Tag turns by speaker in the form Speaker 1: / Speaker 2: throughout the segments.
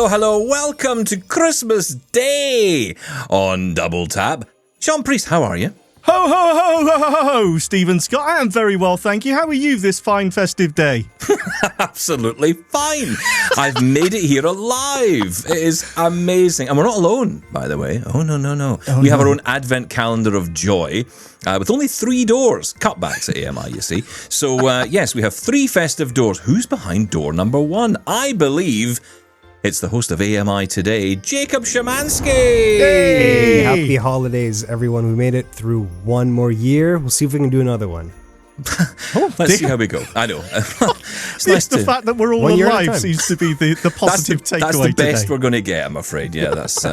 Speaker 1: hello. Welcome to Christmas Day on Double Tap. Sean Priest, how are you?
Speaker 2: Ho, ho, ho, ho, ho, ho, Steven Scott. I am very well, thank you. How are you this fine festive day?
Speaker 1: Absolutely fine. I've made it here alive. It is amazing. And we're not alone, by the way. Oh, no. We have our own advent calendar of joy with only 3 doors. Cutbacks at AMI, you see. So, yes, we have 3 festive doors. Who's behind door number 1? I believe it's the host of AMI Today, Jacob Shymanski.
Speaker 3: Hey, happy holidays, everyone. We made it through one more year. We'll see if we can do another one.
Speaker 1: Let's see how we go. I know. It's nice
Speaker 2: the fact that we're all alive seems to be the positive takeaway.
Speaker 1: That's the best
Speaker 2: today.
Speaker 1: we're going to get, I'm afraid. Yeah, that's.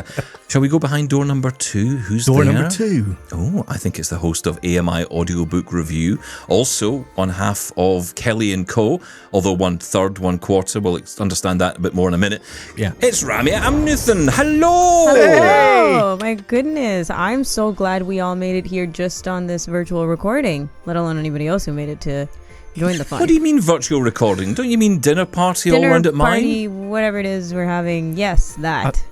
Speaker 1: Shall we go behind door number 2? Who's
Speaker 2: door
Speaker 1: there?
Speaker 2: Number 2?
Speaker 1: Oh, I think it's the host of AMI Audiobook Review. Also on half of Kelly&Co, although 1/3, 1/4. We'll understand that a bit more in a minute.
Speaker 2: Yeah.
Speaker 1: It's Ramya Amuthan. Hello!
Speaker 4: Hello! My goodness, I'm so glad we all made it here just on this virtual recording, let alone anybody else who made it to join the fun.
Speaker 1: What do you mean virtual recording? Don't you mean dinner party all round at mine?
Speaker 4: Dinner party, whatever it is we're having. Yes, that.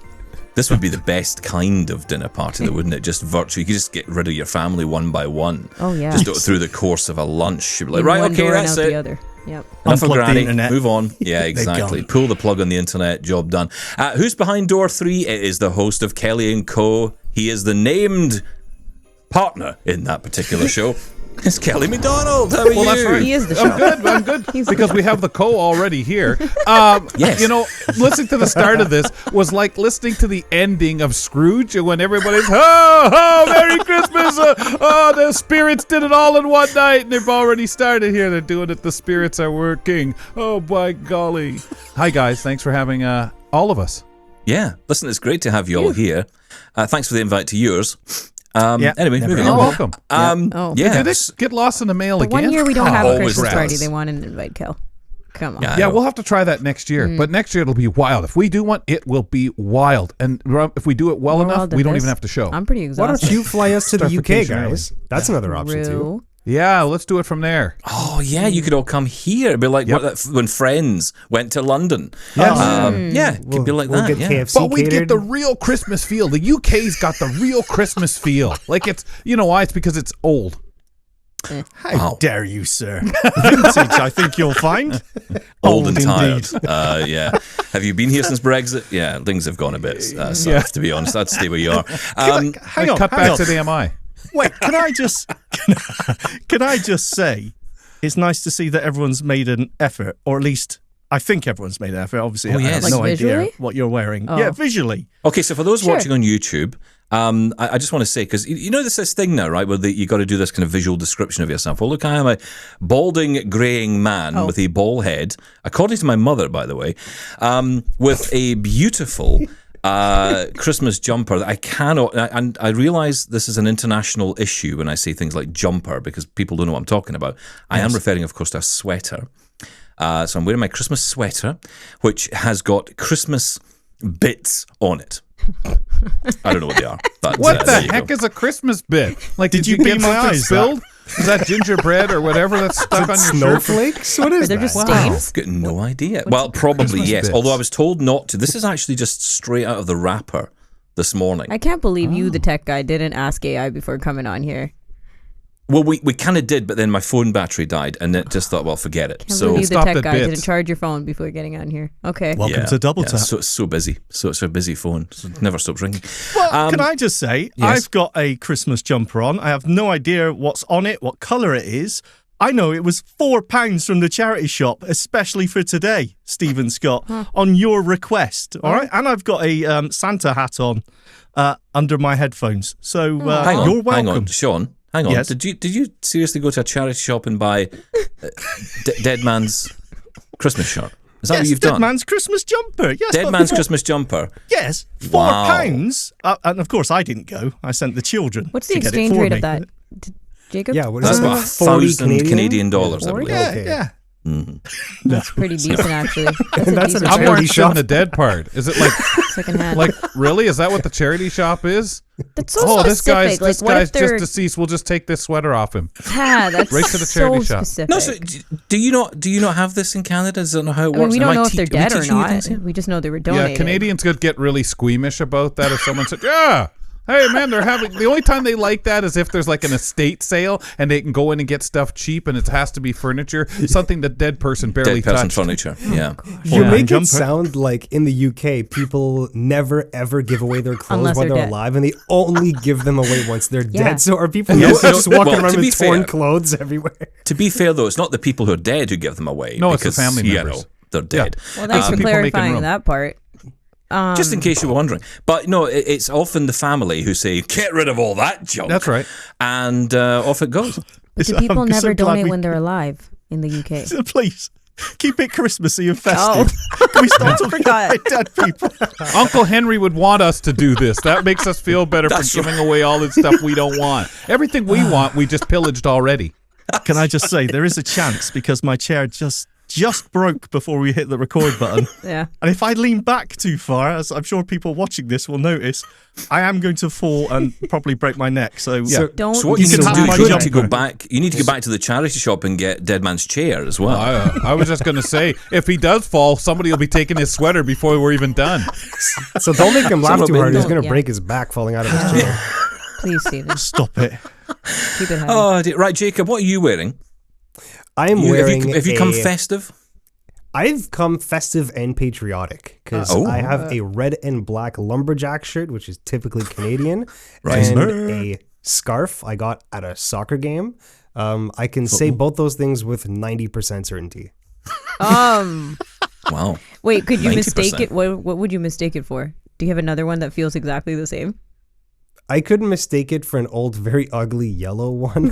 Speaker 1: This would be the best kind of dinner party, though, wouldn't it? Just virtual. You could just get rid of your family one by one.
Speaker 4: Oh, yeah.
Speaker 1: Just through the course of a lunch. You'd be like,
Speaker 4: In
Speaker 1: right,
Speaker 4: one
Speaker 1: okay,
Speaker 4: door and
Speaker 1: that's
Speaker 4: out
Speaker 1: it.
Speaker 4: the other. Yep.
Speaker 1: Enough of
Speaker 2: Unplug the
Speaker 1: granny.
Speaker 2: internet.
Speaker 1: Move on. Yeah, exactly. Pull the plug on the internet. Job done. Who's behind door 3? It is the host of Kelly&Co. He is the named partner in that particular show. It's Kelly MacDonald. How are you?
Speaker 5: That's right.
Speaker 4: He is the show.
Speaker 5: I'm good. Because we have the co already here.
Speaker 1: Yes.
Speaker 5: You know, listening to the start of this was like listening to the ending of Scrooge when everybody's, oh, Merry Christmas. The spirits did it all in one night and they've already started here. They're doing it. The spirits are working. Oh, by golly. Hi, guys. Thanks for having all of us.
Speaker 1: Yeah. Listen, it's great to have you all here. Thanks for the invite to yours.
Speaker 2: Yeah,
Speaker 1: anyway, moving
Speaker 5: You're
Speaker 1: on.
Speaker 5: welcome.
Speaker 1: Yeah.
Speaker 5: Did it get lost in the mail
Speaker 4: The
Speaker 5: again?
Speaker 4: one year we don't have a
Speaker 1: Always
Speaker 4: Christmas party,
Speaker 1: does.
Speaker 4: they want to invite Kel. Come on.
Speaker 1: Yeah, I
Speaker 5: Yeah,
Speaker 1: know.
Speaker 5: we'll have to try that next year. But next year it'll be wild. If we do one, it will be wild. And if we do it well
Speaker 4: More
Speaker 5: enough,
Speaker 4: wild
Speaker 5: we
Speaker 4: than
Speaker 5: don't
Speaker 4: this.
Speaker 5: even have to show.
Speaker 4: I'm pretty
Speaker 3: Why
Speaker 4: exhausted.
Speaker 3: don't you fly us to the UK,
Speaker 5: Starfication
Speaker 3: guys? That's another option, too.
Speaker 4: True.
Speaker 5: Yeah, let's do it from there.
Speaker 1: Oh, yeah, you could all come here. It'd be like when Friends went to London.
Speaker 5: Yes.
Speaker 1: Yeah, it could be like
Speaker 3: we'll
Speaker 1: that.
Speaker 3: get
Speaker 1: Yeah.
Speaker 3: KFC
Speaker 5: But we
Speaker 3: catered.
Speaker 5: get the real Christmas feel. The UK's got the real Christmas feel. Like it's, you know why? It's because it's old.
Speaker 2: How
Speaker 1: Wow.
Speaker 2: dare you, sir? Vintage, I think you'll find.
Speaker 1: Old and tired.
Speaker 2: indeed.
Speaker 1: Yeah. Have you been here since Brexit? Yeah, things have gone a bit south, to be honest. I'd stay where you are.
Speaker 2: Hang on,
Speaker 5: Cut
Speaker 2: hang
Speaker 5: back
Speaker 2: on.
Speaker 5: to the AMI.
Speaker 2: Wait, can I just say, it's nice to see that everyone's made an effort, or at least I think everyone's made an effort. Obviously,
Speaker 1: Oh,
Speaker 2: I have
Speaker 1: yes.
Speaker 2: no
Speaker 4: Like
Speaker 2: idea
Speaker 4: visually?
Speaker 2: what you're wearing.
Speaker 4: Oh.
Speaker 2: Yeah, visually.
Speaker 1: Okay, so for those
Speaker 4: Sure.
Speaker 1: watching on YouTube, I just want to say, because you know there's this thing now, right, where you got to do this kind of visual description of yourself. Well, look, I am a balding, greying man with a bald head, according to my mother, by the way, with a beautiful Christmas jumper that I cannot, and I realize this is an international issue when I say things like jumper, because people don't know what I'm talking about. I am referring, of course, to a sweater. So I'm wearing my Christmas sweater, which has got Christmas bits on it. I don't know what they are. But,
Speaker 5: What
Speaker 1: there
Speaker 5: the
Speaker 1: you
Speaker 5: heck
Speaker 1: go.
Speaker 5: is a Christmas bit? Like,
Speaker 2: Did you
Speaker 5: get
Speaker 2: beat my
Speaker 5: something
Speaker 2: eyes,
Speaker 5: spilled? Is that gingerbread or whatever that's stuck on your shirt?
Speaker 3: Snowflakes? What is
Speaker 4: They're
Speaker 3: that?
Speaker 4: just
Speaker 5: Wow.
Speaker 4: stains.
Speaker 1: I've got no idea. Well, probably
Speaker 5: Christmas
Speaker 1: yes.
Speaker 5: bits?
Speaker 1: Although I was told not to. This is actually just straight out of the wrapper this morning.
Speaker 4: I can't believe you, the tech guy, didn't ask AI before coming on here.
Speaker 1: Well, we kind of did, but then my phone battery died, and it just thought, well, forget it.
Speaker 4: Can't
Speaker 1: So
Speaker 4: believe the
Speaker 5: Stopped
Speaker 4: tech
Speaker 5: at
Speaker 4: guy
Speaker 5: bits.
Speaker 4: didn't charge your phone before getting on here. Okay.
Speaker 2: Welcome to Double Tap.
Speaker 1: So busy. So it's a busy phone. So it never stops ringing.
Speaker 2: Well, can I just say,
Speaker 1: yes.
Speaker 2: I've got a Christmas jumper on. I have no idea what's on it, what colour it is. I know it was £4 from the charity shop, especially for today, Steven Scott, on your request. All right, and I've got a Santa hat on under my headphones. So
Speaker 1: Hang on,
Speaker 2: you're welcome.
Speaker 1: hang on, Sean. Hang on.
Speaker 2: Yes.
Speaker 1: Did you seriously go to a charity shop and buy Dead Man's Christmas shirt? Is that what you've
Speaker 2: Dead
Speaker 1: done?
Speaker 2: Man's Christmas jumper. Yes,
Speaker 1: Dead
Speaker 2: but
Speaker 1: Man's
Speaker 2: for-
Speaker 1: Christmas jumper.
Speaker 2: Yes,
Speaker 1: Wow.
Speaker 2: £4. And of course, I didn't go. I sent the children.
Speaker 4: What's the
Speaker 2: to get it
Speaker 4: exchange
Speaker 2: for
Speaker 4: rate
Speaker 2: me.
Speaker 4: of that? Jacob?
Speaker 3: Yeah, what is
Speaker 1: That's
Speaker 3: that?
Speaker 1: about
Speaker 3: 40
Speaker 1: $1,000 Canadian dollars, I
Speaker 4: 40?
Speaker 1: believe.
Speaker 2: Yeah,
Speaker 3: Okay.
Speaker 2: yeah.
Speaker 4: That's pretty decent, actually.
Speaker 3: That's
Speaker 4: decent
Speaker 3: a
Speaker 5: I'm more
Speaker 3: charity
Speaker 5: interested
Speaker 3: shop.
Speaker 5: in the dead part. Is it like,
Speaker 4: secondhand.
Speaker 5: like really? Is that what the charity shop is?
Speaker 4: That's so
Speaker 5: this
Speaker 4: specific.
Speaker 5: guy's
Speaker 4: Like, what if they're...
Speaker 5: just deceased. We'll just take this sweater off him.
Speaker 4: Yeah, that's
Speaker 5: Right to the charity
Speaker 4: so
Speaker 5: shop.
Speaker 4: specific.
Speaker 1: No, so do you not have this in Canada? Does that know how it
Speaker 4: I mean,
Speaker 1: works?
Speaker 4: we
Speaker 1: Am
Speaker 4: don't know if
Speaker 1: te-
Speaker 4: they're
Speaker 1: are we
Speaker 4: dead or
Speaker 1: teaching you
Speaker 4: not.
Speaker 1: things here?
Speaker 4: We just know they were donated.
Speaker 5: Yeah, Canadians could get really squeamish about that if someone said, "Yeah, hey man, they're having." The only time they like that is if there's like an estate sale and they can go in and get stuff cheap, and it has to be furniture, something the dead person barely
Speaker 1: Dead person
Speaker 5: touched.
Speaker 1: furniture. Yeah.
Speaker 3: You
Speaker 2: Yeah.
Speaker 3: make
Speaker 2: Jumper.
Speaker 3: it sound like in the UK, people never ever give away their clothes
Speaker 4: Unless
Speaker 3: while
Speaker 4: they're
Speaker 3: they're
Speaker 4: dead.
Speaker 3: alive, and they only give them away once they're
Speaker 4: Yeah.
Speaker 3: dead. So are people
Speaker 1: Yes,
Speaker 3: just
Speaker 1: no,
Speaker 3: walking
Speaker 1: well,
Speaker 3: around
Speaker 1: to be
Speaker 3: with torn
Speaker 1: fair-
Speaker 3: clothes everywhere?
Speaker 1: To be fair, though, it's not the people who are dead who give them away.
Speaker 5: No, it's the
Speaker 1: because,
Speaker 5: family
Speaker 1: you
Speaker 5: members.
Speaker 1: know, they're dead.
Speaker 4: Well, thanks for
Speaker 5: people making
Speaker 4: clarifying
Speaker 5: room.
Speaker 4: that part.
Speaker 1: Just in case you were wondering. But no, it's often the family who say, get rid of all that junk.
Speaker 5: That's right.
Speaker 1: And off it goes.
Speaker 4: But do people
Speaker 2: I'm
Speaker 4: never
Speaker 2: so glad
Speaker 4: donate
Speaker 2: we-
Speaker 4: when they're alive in the UK?
Speaker 2: Please, keep it Christmassy and festive. Can we start talking
Speaker 4: forgot.
Speaker 2: about dead people?
Speaker 5: Uncle Henry would want us to do this. That makes us feel better for
Speaker 1: That's
Speaker 5: giving away all the stuff we don't want. Everything we want, we just pillaged already.
Speaker 2: Can I just say, there is a chance because my chair just broke before we hit the record button.
Speaker 4: Yeah.
Speaker 2: And if I lean back too far, as I'm sure people watching this will notice, I am going to fall and probably break my neck. So,
Speaker 3: So-
Speaker 4: Don't.
Speaker 1: So what you
Speaker 2: You
Speaker 1: need
Speaker 2: can
Speaker 1: to
Speaker 2: have
Speaker 1: do
Speaker 2: my
Speaker 1: is you need to
Speaker 2: jumper.
Speaker 1: go back. You need to go back to the charity shop and get Dead Man's Chair as well.
Speaker 5: I was just going to say, if he does fall, somebody will be taking his sweater before we're even done.
Speaker 3: So don't make him laugh
Speaker 1: Someone
Speaker 3: too hard. He's
Speaker 4: don't-
Speaker 3: going to
Speaker 4: yeah.
Speaker 3: break his back falling out of his chair.
Speaker 4: Please, Steven.
Speaker 2: stop it.
Speaker 4: Keep it heavy.
Speaker 1: Oh, dear. Right, Jacob, what are you wearing?
Speaker 3: I am
Speaker 1: Have
Speaker 3: wearing
Speaker 1: you come festive?
Speaker 3: I've come festive and patriotic because
Speaker 1: Oh.
Speaker 3: I have a red and black lumberjack shirt, which is typically Canadian,
Speaker 1: Right.
Speaker 3: and a scarf I got at a soccer game. I can say both those things with 90% certainty.
Speaker 1: Wow.
Speaker 4: Wait, could you
Speaker 1: 90%.
Speaker 4: mistake it? What would you mistake it for? Do you have another one that feels exactly the same?
Speaker 3: I couldn't mistake it for an old, very ugly yellow one.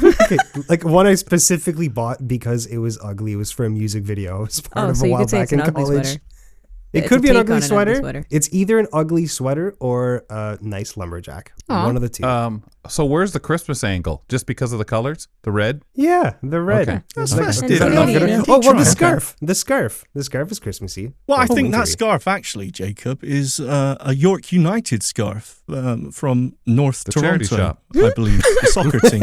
Speaker 3: Like one I specifically bought because it was ugly. It was for a music video. It was part
Speaker 4: Oh,
Speaker 3: of
Speaker 4: so
Speaker 3: a
Speaker 4: you
Speaker 3: while
Speaker 4: could say
Speaker 3: back
Speaker 4: it's an
Speaker 3: in
Speaker 4: ugly
Speaker 3: college.
Speaker 4: sweater.
Speaker 3: It
Speaker 4: It's
Speaker 3: could
Speaker 4: a
Speaker 3: be an
Speaker 4: take
Speaker 3: ugly
Speaker 4: on an
Speaker 3: sweater.
Speaker 4: ugly sweater.
Speaker 3: It's either an ugly sweater or a nice lumberjack.
Speaker 4: Aw.
Speaker 3: One of the two.
Speaker 5: So where's the Christmas angle? Just because of the colors? The red?
Speaker 3: Yeah, the red.
Speaker 5: Okay.
Speaker 2: That's
Speaker 3: Like-
Speaker 2: festive.
Speaker 4: I'm not gonna-
Speaker 3: Oh, well, the
Speaker 2: Okay.
Speaker 3: scarf. The scarf. The scarf is Christmassy.
Speaker 2: Well, I
Speaker 3: Or
Speaker 2: think that
Speaker 3: wintry.
Speaker 2: scarf actually, Jacob, is a York United scarf from North
Speaker 5: The
Speaker 2: Toronto,
Speaker 5: charity shop.
Speaker 2: I believe, the soccer team.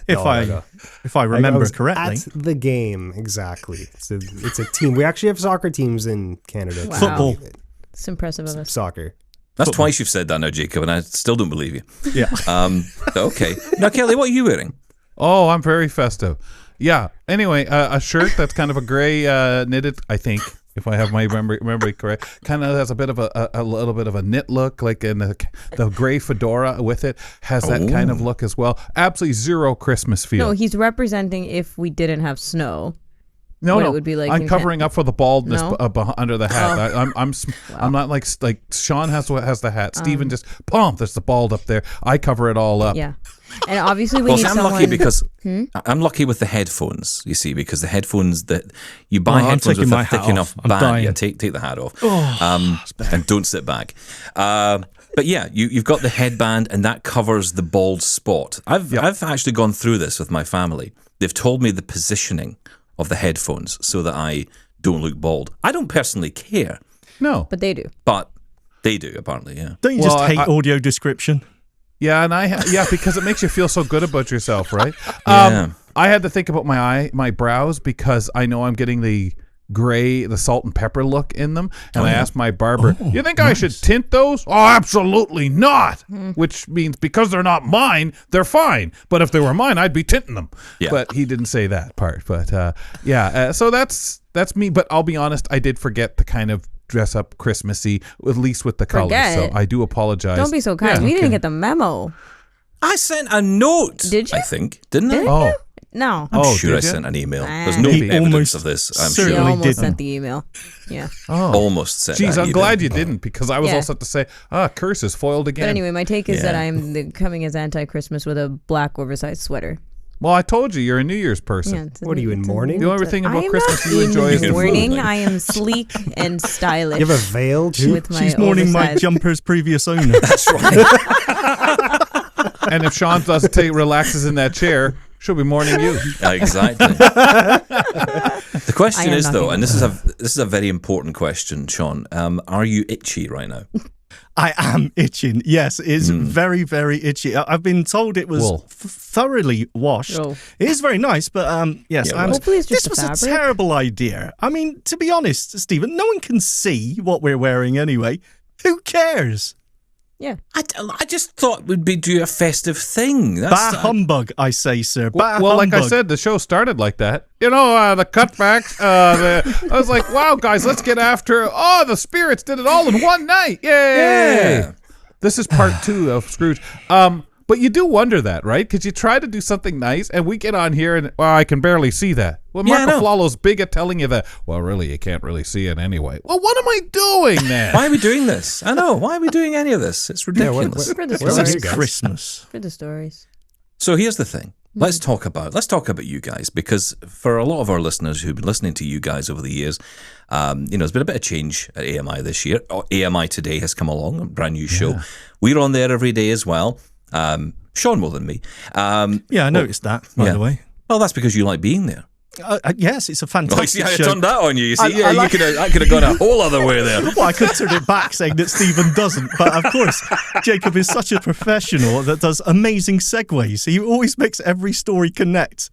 Speaker 3: No.
Speaker 2: If I
Speaker 3: I
Speaker 2: remember
Speaker 3: was
Speaker 2: correctly.
Speaker 3: At the game, exactly. It's a team. We actually have soccer teams in Canada.
Speaker 4: Wow.
Speaker 2: Football.
Speaker 4: It's impressive of us.
Speaker 3: Soccer.
Speaker 1: That's twice you've said that now, Jacob, and I still don't believe you.
Speaker 2: Yeah.
Speaker 1: Okay. Now, Kelly, what are you wearing?
Speaker 5: Oh, I'm very festive. Yeah. Anyway, a shirt that's kind of a gray knitted, I think, if I have my memory correct, kind of has a bit of a little bit of a knit look, like in the gray fedora with it has that kind of look as well. Absolutely zero Christmas feel.
Speaker 4: No, he's representing if we didn't have snow.
Speaker 5: No,
Speaker 4: what it would be like
Speaker 5: I'm
Speaker 4: in
Speaker 5: covering up for the baldness
Speaker 4: No?
Speaker 5: under the hat.
Speaker 4: Oh.
Speaker 5: I'm not like Shaun has the hat. Steven just there's the bald up there. I cover it all up.
Speaker 4: Yeah. And obviously we
Speaker 1: Well,
Speaker 4: need
Speaker 1: I'm
Speaker 4: someone...
Speaker 1: lucky because I'm lucky with the headphones. You see, because the headphones that you buy
Speaker 2: Oh, I'm
Speaker 1: headphones
Speaker 2: taking
Speaker 1: with
Speaker 2: my
Speaker 1: a thick
Speaker 2: hat
Speaker 1: enough
Speaker 2: off. I'm
Speaker 1: band.
Speaker 2: dying.
Speaker 1: Yeah, take the hat off, and don't sit back. But yeah, you've got the headband, and that covers the bald spot. I've actually gone through this with my family. They've told me the positioning of the headphones so that I don't look bald. I don't personally care,
Speaker 5: No.
Speaker 4: But they do.
Speaker 1: but they do apparently. Yeah.
Speaker 2: Don't you
Speaker 5: Well,
Speaker 2: just hate
Speaker 5: I-
Speaker 2: audio description?
Speaker 5: Yeah, and because it makes you feel so good about yourself, right?
Speaker 1: Yeah.
Speaker 5: I had to think about my brows because I know I'm getting the gray, the salt and pepper look in them, and I asked my barber, "You think I should tint those?" "Oh, absolutely not." Which means because they're not mine, they're fine. But if they were mine, I'd be tinting them.
Speaker 1: Yeah.
Speaker 5: But he didn't say that part. But so that's me. But I'll be honest, I did forget to kind of dress up Christmassy, at least with the colors. So
Speaker 4: Forget?
Speaker 5: I do apologize.
Speaker 4: Don't be so kind.
Speaker 5: Yeah,
Speaker 4: We didn't
Speaker 5: okay.
Speaker 4: get the memo.
Speaker 1: I sent a note.
Speaker 4: Did you?
Speaker 1: I think didn't I?
Speaker 4: Did
Speaker 5: Oh.
Speaker 4: No.
Speaker 1: I'm
Speaker 5: Oh,
Speaker 1: sure I
Speaker 5: did ya?
Speaker 1: sent an email.
Speaker 4: Ah.
Speaker 1: There's no
Speaker 2: He
Speaker 1: evidence
Speaker 2: almost
Speaker 1: of this. I'm
Speaker 4: You
Speaker 2: certainly
Speaker 1: sure.
Speaker 4: almost
Speaker 2: didn't.
Speaker 4: sent the email. Yeah.
Speaker 1: Almost sent.
Speaker 5: Jeez,
Speaker 1: that
Speaker 5: I'm
Speaker 1: email.
Speaker 5: glad you didn't because I was
Speaker 4: Yeah.
Speaker 5: also to say, curse is foiled again.
Speaker 4: But anyway, my take is that
Speaker 1: Yeah.
Speaker 4: I'm coming as anti-Christmas with a black oversized sweater.
Speaker 5: Well, I told you, you're a New Year's person.
Speaker 4: Yeah, it's
Speaker 3: What are you, in mourning?
Speaker 5: The only thing about
Speaker 4: I am
Speaker 5: Christmas
Speaker 4: not
Speaker 5: you enjoy is
Speaker 4: in
Speaker 5: the
Speaker 4: mourning.
Speaker 1: food.
Speaker 4: I am sleek and stylish.
Speaker 3: You have a veil too?
Speaker 4: with my
Speaker 2: She's mourning my
Speaker 4: oversized-
Speaker 2: jumper's previous owner.
Speaker 1: That's right.
Speaker 5: And if Shaun relaxes in that chair, she'll be mourning you.
Speaker 1: Exactly. The question
Speaker 4: I am
Speaker 1: is, though,
Speaker 4: knocking
Speaker 1: and
Speaker 4: on
Speaker 1: this is a very important question, Shaun. Are you itchy right now?
Speaker 2: I am itching. Yes, it's very, very itchy. I've been told it was thoroughly washed.
Speaker 4: Oh.
Speaker 2: It is very nice, but yes,
Speaker 1: Yeah, well,
Speaker 4: hopefully it's just
Speaker 2: this
Speaker 4: the
Speaker 2: was
Speaker 4: fabric.
Speaker 2: a terrible idea. I mean, to be honest, Stephen, no one can see what we're wearing anyway. Who cares?
Speaker 4: Yeah.
Speaker 1: I just thought we'd be do a festive thing. That's
Speaker 2: Bah humbug, I say, sir. Bah
Speaker 5: Well, like I
Speaker 2: humbug.
Speaker 5: said, the show started like that. You know, the cutbacks. I was like, wow, guys, let's get after. Oh, the spirits did it all in one night. Yay!
Speaker 1: Yeah.
Speaker 5: This is part 2 of Scrooge. But you do wonder that, right? Because you try to do something nice, and we get on here, and I can barely see that. Well,
Speaker 1: Yeah, I
Speaker 5: Marco
Speaker 1: know.
Speaker 5: Flalo's big at telling you that. Well, really, you can't really see it anyway. Well, what am I doing then?
Speaker 1: Why are we doing this? I know. Why are we doing any of this? It's ridiculous.
Speaker 4: For the
Speaker 3: Where were
Speaker 4: stories.
Speaker 3: you guys?
Speaker 2: Christmas.
Speaker 4: For the stories.
Speaker 1: So here's the thing. Let's talk about you guys, because for a lot of our listeners who've been listening to you guys over the years, there's been a bit of change at AMI this year. AMI Today has come along, a brand new show. We're on there every day as well. Shaun more than me.
Speaker 2: Yeah, I noticed that, by the way.
Speaker 1: Well, that's because you like being there.
Speaker 2: Yes, it's a
Speaker 1: Oh,
Speaker 2: fantastic
Speaker 1: you see how I
Speaker 2: show.
Speaker 1: turned that on you? You see,
Speaker 2: I like-
Speaker 1: I could have gone a whole other way there.
Speaker 2: Well, I could turn it back saying that Stephen doesn't, but of course, Jacob is such a professional that does amazing segues. He always makes every story connect,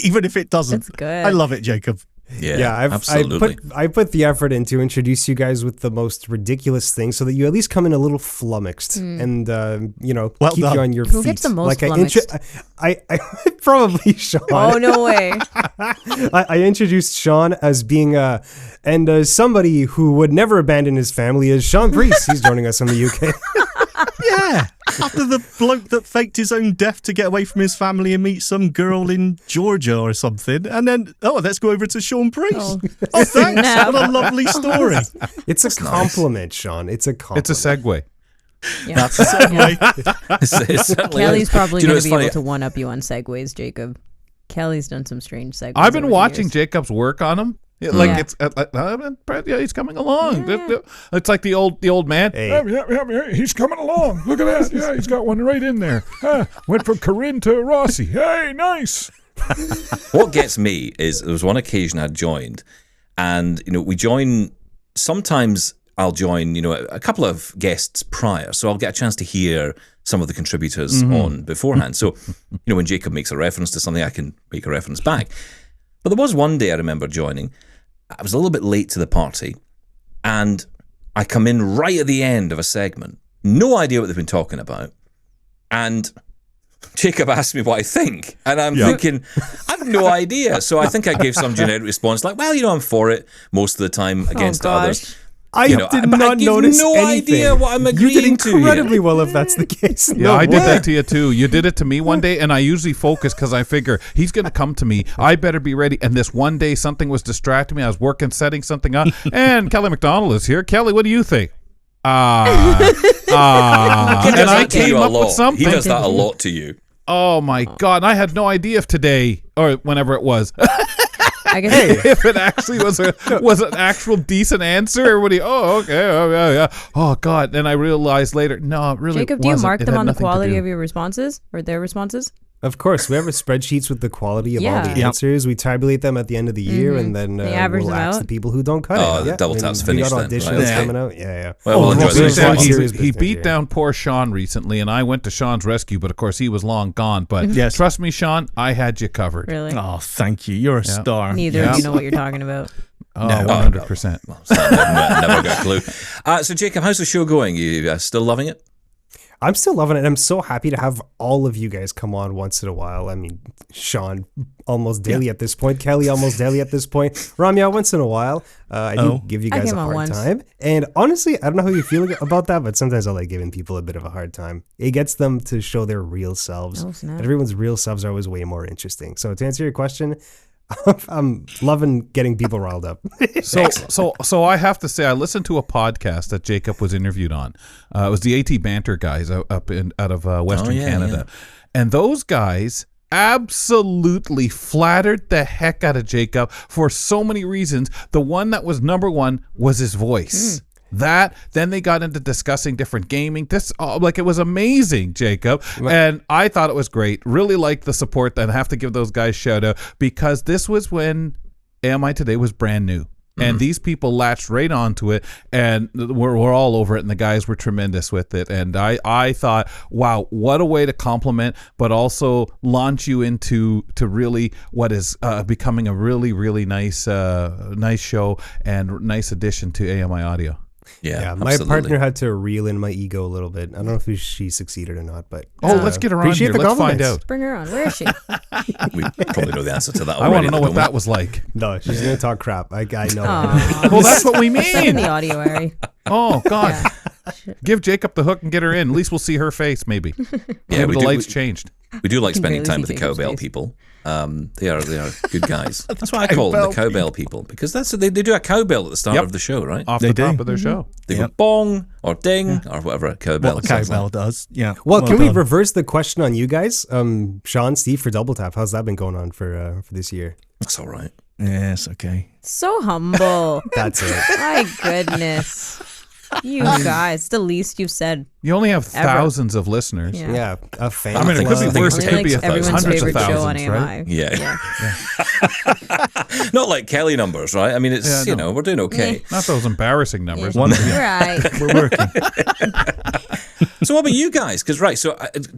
Speaker 2: even if it doesn't.
Speaker 4: That's good.
Speaker 2: I love it, Jacob.
Speaker 1: Yeah, absolutely.
Speaker 3: I put the effort in to introduce you guys with the most ridiculous thing, so that you at least come in a little flummoxed, and
Speaker 2: Well
Speaker 3: keep
Speaker 2: done.
Speaker 3: you on your
Speaker 4: Who
Speaker 3: feet.
Speaker 4: gets the most
Speaker 3: I
Speaker 4: flummoxed?
Speaker 3: I probably Shaun.
Speaker 4: Oh, no way.
Speaker 3: I introduced Shaun as being somebody who would never abandon his family is Shaun Priest. He's joining us from the UK.
Speaker 2: Yeah, after the bloke that faked his own death to get away from his family and meet some girl in Georgia or something, and then let's go over to Shaun Priest. Oh, thanks!
Speaker 4: Snap.
Speaker 2: What a lovely story.
Speaker 3: It's a compliment, Shaun. It's a compliment.
Speaker 5: It's a segue.
Speaker 4: Yeah.
Speaker 2: That's a segue.
Speaker 1: It's certainly
Speaker 4: Kelly's
Speaker 1: is.
Speaker 4: probably
Speaker 1: Do you know
Speaker 4: going
Speaker 1: what's
Speaker 4: to be
Speaker 1: funny?
Speaker 4: able to one-up you on segues, Jacob. Kelly's done some strange segues.
Speaker 5: I've been
Speaker 4: over the
Speaker 5: watching
Speaker 4: years.
Speaker 5: Jacob's work on him. Yeah,
Speaker 4: Yeah.
Speaker 5: it's I'm impressed. Yeah, he's coming along. It's like the old man.
Speaker 3: Hey.
Speaker 6: Yeah, he's coming along. Look at that. Yeah, he's got one right in there. Went from Corinne to Rossi. Hey, nice.
Speaker 1: What gets me is there was one occasion I joined, and we join. Sometimes I'll join, a couple of guests prior, so I'll get a chance to hear some of the contributors on beforehand. So, when Jacob makes a reference to something, I can make a reference back. But there was one day I remember joining. I was a little bit late to the party, and I come in right at the end of a segment. No idea what they've been talking about, and Jacob asked me what I think, and I'm thinking, I have no idea. So I think I gave some generic response like, well, I'm for it most of the time against others.
Speaker 3: I did
Speaker 1: but I
Speaker 3: not
Speaker 1: give
Speaker 3: notice
Speaker 1: no
Speaker 3: anything.
Speaker 1: idea what I'm
Speaker 3: You
Speaker 1: agreeing
Speaker 3: did
Speaker 1: to here.
Speaker 3: incredibly well if that's the case.
Speaker 5: Yeah, I did that to you too. You did it to me one day, and I usually focus because I figure he's going to come to me. I better be ready. And this one day, something was distracting me. I was working, setting something up, and Kelly MacDonald is here. Kelly, what do you think?
Speaker 1: He
Speaker 5: And
Speaker 1: does
Speaker 5: I
Speaker 1: that to you
Speaker 5: came
Speaker 1: a
Speaker 5: up with
Speaker 1: lot.
Speaker 5: something.
Speaker 1: He does that a lot to you.
Speaker 5: Oh my God! I had no idea if today or whenever it was.
Speaker 4: I guess
Speaker 5: if it actually was an actual decent answer, or would he? Oh, okay, oh yeah. Oh God! Then I realized later, no, it really
Speaker 4: Jacob, do you
Speaker 5: wasn't.
Speaker 4: mark
Speaker 5: It
Speaker 4: them
Speaker 5: had
Speaker 4: on the
Speaker 5: nothing to
Speaker 4: quality
Speaker 5: do.
Speaker 4: of your responses or their responses?
Speaker 3: Of course, we have a spreadsheets with the quality of all the
Speaker 4: Yeah.
Speaker 3: answers. We tabulate them at the end of the year, and then
Speaker 4: They average
Speaker 3: we'll
Speaker 4: them
Speaker 3: ask
Speaker 4: out?
Speaker 3: the people who don't cut
Speaker 1: Oh,
Speaker 3: it.
Speaker 1: the double tap's finished
Speaker 3: We got
Speaker 1: then,
Speaker 3: auditions
Speaker 1: right, okay.
Speaker 3: coming out. Yeah.
Speaker 1: Well, we'll enjoy
Speaker 5: He
Speaker 1: this.
Speaker 5: beat down-
Speaker 3: Serious
Speaker 5: he
Speaker 3: business
Speaker 5: beat
Speaker 3: here.
Speaker 5: down poor Shaun recently, and I went to Shaun's rescue, but of course he was long gone. But
Speaker 2: Yes.
Speaker 5: trust me, Shaun, I had you covered.
Speaker 4: Really?
Speaker 2: Oh, thank you. You're a star.
Speaker 4: Neither of you know what you're talking about.
Speaker 5: Oh,
Speaker 2: No.
Speaker 5: 100%.
Speaker 1: Never got a clue. So, Jacob, how's the show going? You still loving it?
Speaker 3: I'm still loving it. I'm so happy to have all of you guys come on once in a while. I mean, Shaun almost daily at this point. Kelly almost daily at this point. Ramya once in a while. I do give you
Speaker 4: I
Speaker 3: guys a
Speaker 4: came on
Speaker 3: hard
Speaker 4: once.
Speaker 3: time. And honestly, I don't know how you feel about that, but sometimes I like giving people a bit of a hard time. It gets them to show their real selves.
Speaker 4: Oh, snap.
Speaker 3: And everyone's real selves are always way more interesting. So to answer your question, I'm loving getting people riled up.
Speaker 5: So I have to say, I listened to a podcast that Jacob was interviewed on. It was the AT Banter guys out of Western Canada, and those guys absolutely flattered the heck out of Jacob for so many reasons. The one that was number one was his voice. Then they got into discussing different gaming. It was amazing, Jacob. And I thought it was great. Really liked the support. And I have to give those guys a shout out because this was when AMI Today was brand new. And these people latched right onto it, and we're all over it, and the guys were tremendous with it. And I thought, wow, what a way to compliment, but also launch you into really what is becoming a really, really nice show and nice addition to AMI Audio.
Speaker 1: Yeah,
Speaker 3: my
Speaker 1: absolutely.
Speaker 3: partner had to reel in my ego a little bit. I don't know if she succeeded or not, but
Speaker 5: Let's get her on
Speaker 3: appreciate
Speaker 5: here.
Speaker 3: the
Speaker 5: Let's find
Speaker 3: compliments.
Speaker 5: out.
Speaker 4: Bring her on. Where is she?
Speaker 1: We probably know the answer to that
Speaker 5: I
Speaker 1: already.
Speaker 5: want to know what
Speaker 1: don't
Speaker 5: that
Speaker 1: we?
Speaker 5: was like.
Speaker 3: No, she's gonna talk crap. I know.
Speaker 4: Aw.
Speaker 5: Well, that's what we
Speaker 4: Send in
Speaker 5: mean.
Speaker 4: the audioary.
Speaker 5: Oh, God.
Speaker 4: Yeah.
Speaker 5: Give Jacob the hook and get her in. At least we'll see her face, maybe.
Speaker 1: Yeah,
Speaker 5: Maybe
Speaker 1: we
Speaker 5: the
Speaker 1: do.
Speaker 5: lights changed.
Speaker 1: We do like
Speaker 4: Can
Speaker 1: spending
Speaker 4: barely
Speaker 1: time
Speaker 4: see
Speaker 1: with the
Speaker 4: Jacob's
Speaker 1: cowbell
Speaker 4: face.
Speaker 1: people. They are good guys. That's why I call them the cowbell people, because that's they do a cowbell at the start of the show, right?
Speaker 5: Off
Speaker 2: They
Speaker 5: the top
Speaker 2: do.
Speaker 5: of their show.
Speaker 1: They go bong or ding or whatever a cowbell
Speaker 2: What the
Speaker 1: sounds
Speaker 2: cowbell
Speaker 1: like.
Speaker 2: does. Yeah.
Speaker 3: Well, can we
Speaker 2: done.
Speaker 3: reverse the question on you guys? Sean, Steve, for Double Tap, how's that been going on for this year?
Speaker 1: That's all right.
Speaker 2: Yes, okay.
Speaker 4: So humble.
Speaker 3: That's it.
Speaker 4: My goodness. You guys, it's the least you've said.
Speaker 5: You only have
Speaker 4: Ever.
Speaker 5: thousands of listeners.
Speaker 4: Yeah.
Speaker 3: Yeah, a fan.
Speaker 5: I mean, it could be
Speaker 3: club.
Speaker 5: worse. It
Speaker 4: Only
Speaker 5: could be
Speaker 4: like everyone's
Speaker 5: hundreds of
Speaker 4: favorite show on
Speaker 5: thousands,
Speaker 4: AMI.
Speaker 5: right?
Speaker 1: Yeah. Not like Kelly numbers, right? I mean, it's
Speaker 5: Yeah, no.
Speaker 1: we're doing okay.
Speaker 5: Not those embarrassing numbers.
Speaker 2: One,
Speaker 4: Right.
Speaker 2: we're working.
Speaker 1: So what about you guys? Because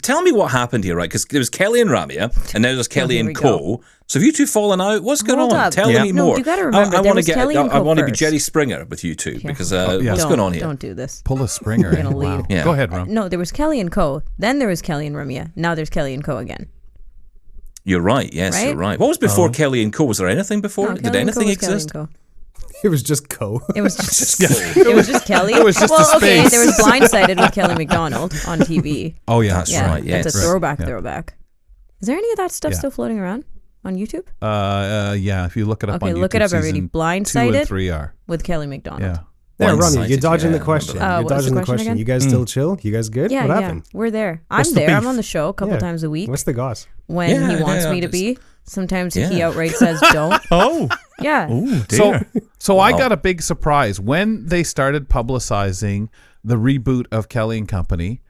Speaker 1: tell me what happened here, right? Because there was Kelly and Ramya, and now there's Kelly
Speaker 4: here
Speaker 1: and
Speaker 4: we
Speaker 1: Co.
Speaker 4: go.
Speaker 1: So have you two fallen out? What's going
Speaker 4: Hold
Speaker 1: on?
Speaker 4: up.
Speaker 1: Tell
Speaker 2: Yeah.
Speaker 1: me
Speaker 4: No,
Speaker 1: more.
Speaker 4: you gotta remember,
Speaker 1: I
Speaker 4: there
Speaker 1: want to
Speaker 4: was Kelly and
Speaker 1: I
Speaker 4: Co
Speaker 1: want to be
Speaker 4: first.
Speaker 1: Jerry Springer with you two because
Speaker 5: yeah.
Speaker 1: what's going on here?
Speaker 4: Don't do this.
Speaker 5: Pull a Springer.
Speaker 4: We're gonna
Speaker 5: in. Wow.
Speaker 4: leave.
Speaker 1: Yeah.
Speaker 5: Go ahead, Ram.
Speaker 4: No, there was Kelly and Co. Then there was Kelly and Ramya. Now there's Kelly and Co. again.
Speaker 1: You're right. Yes,
Speaker 4: Right?
Speaker 1: you're right. What was before Kelly and Co? Was there anything before?
Speaker 4: No,
Speaker 1: Did
Speaker 4: Kelly and Co
Speaker 1: anything
Speaker 4: was Kelly
Speaker 1: exist?
Speaker 4: and Co.
Speaker 3: It was just Co.
Speaker 4: It was just
Speaker 1: Just
Speaker 4: it was just Kelly.
Speaker 5: It was just
Speaker 4: well,
Speaker 5: a
Speaker 4: okay.
Speaker 5: space.
Speaker 4: There was Blindsided with Kelly MacDonald on TV.
Speaker 5: Oh, yeah.
Speaker 1: That's
Speaker 4: Yeah,
Speaker 1: right. Yes.
Speaker 4: it's a throwback. Is there any of that stuff
Speaker 5: Yeah.
Speaker 4: still floating around on YouTube?
Speaker 5: Yeah, if you look it up on
Speaker 4: Okay,
Speaker 5: YouTube,
Speaker 4: look it up, everybody.
Speaker 5: season 2
Speaker 4: Blindsided
Speaker 5: and 3 are.
Speaker 4: with Kelly MacDonald.
Speaker 5: Yeah.
Speaker 3: Yeah,
Speaker 1: Blindsided,
Speaker 3: Ronnie, you're dodging
Speaker 1: yeah,
Speaker 3: the
Speaker 1: I
Speaker 3: question.
Speaker 1: remember
Speaker 3: You're
Speaker 4: what was
Speaker 3: dodging
Speaker 4: the
Speaker 3: the
Speaker 4: question
Speaker 3: question.
Speaker 4: again?
Speaker 3: You guys still chill? You guys good?
Speaker 4: Yeah,
Speaker 3: What
Speaker 4: yeah.
Speaker 3: happened?
Speaker 4: We're there.
Speaker 2: What's
Speaker 4: I'm
Speaker 2: the
Speaker 4: there. I'm
Speaker 2: beef?
Speaker 4: on the show a couple
Speaker 3: Yeah.
Speaker 4: times a week
Speaker 3: What's the goss?
Speaker 4: when
Speaker 1: Yeah,
Speaker 4: he wants
Speaker 1: yeah,
Speaker 4: me to
Speaker 1: just-
Speaker 4: be. Sometimes he
Speaker 1: Yeah.
Speaker 4: outright says don't.
Speaker 2: Oh,
Speaker 4: Yeah.
Speaker 2: oh dear.
Speaker 5: So I got a big surprise when they started publicizing the reboot of Kelly and Company.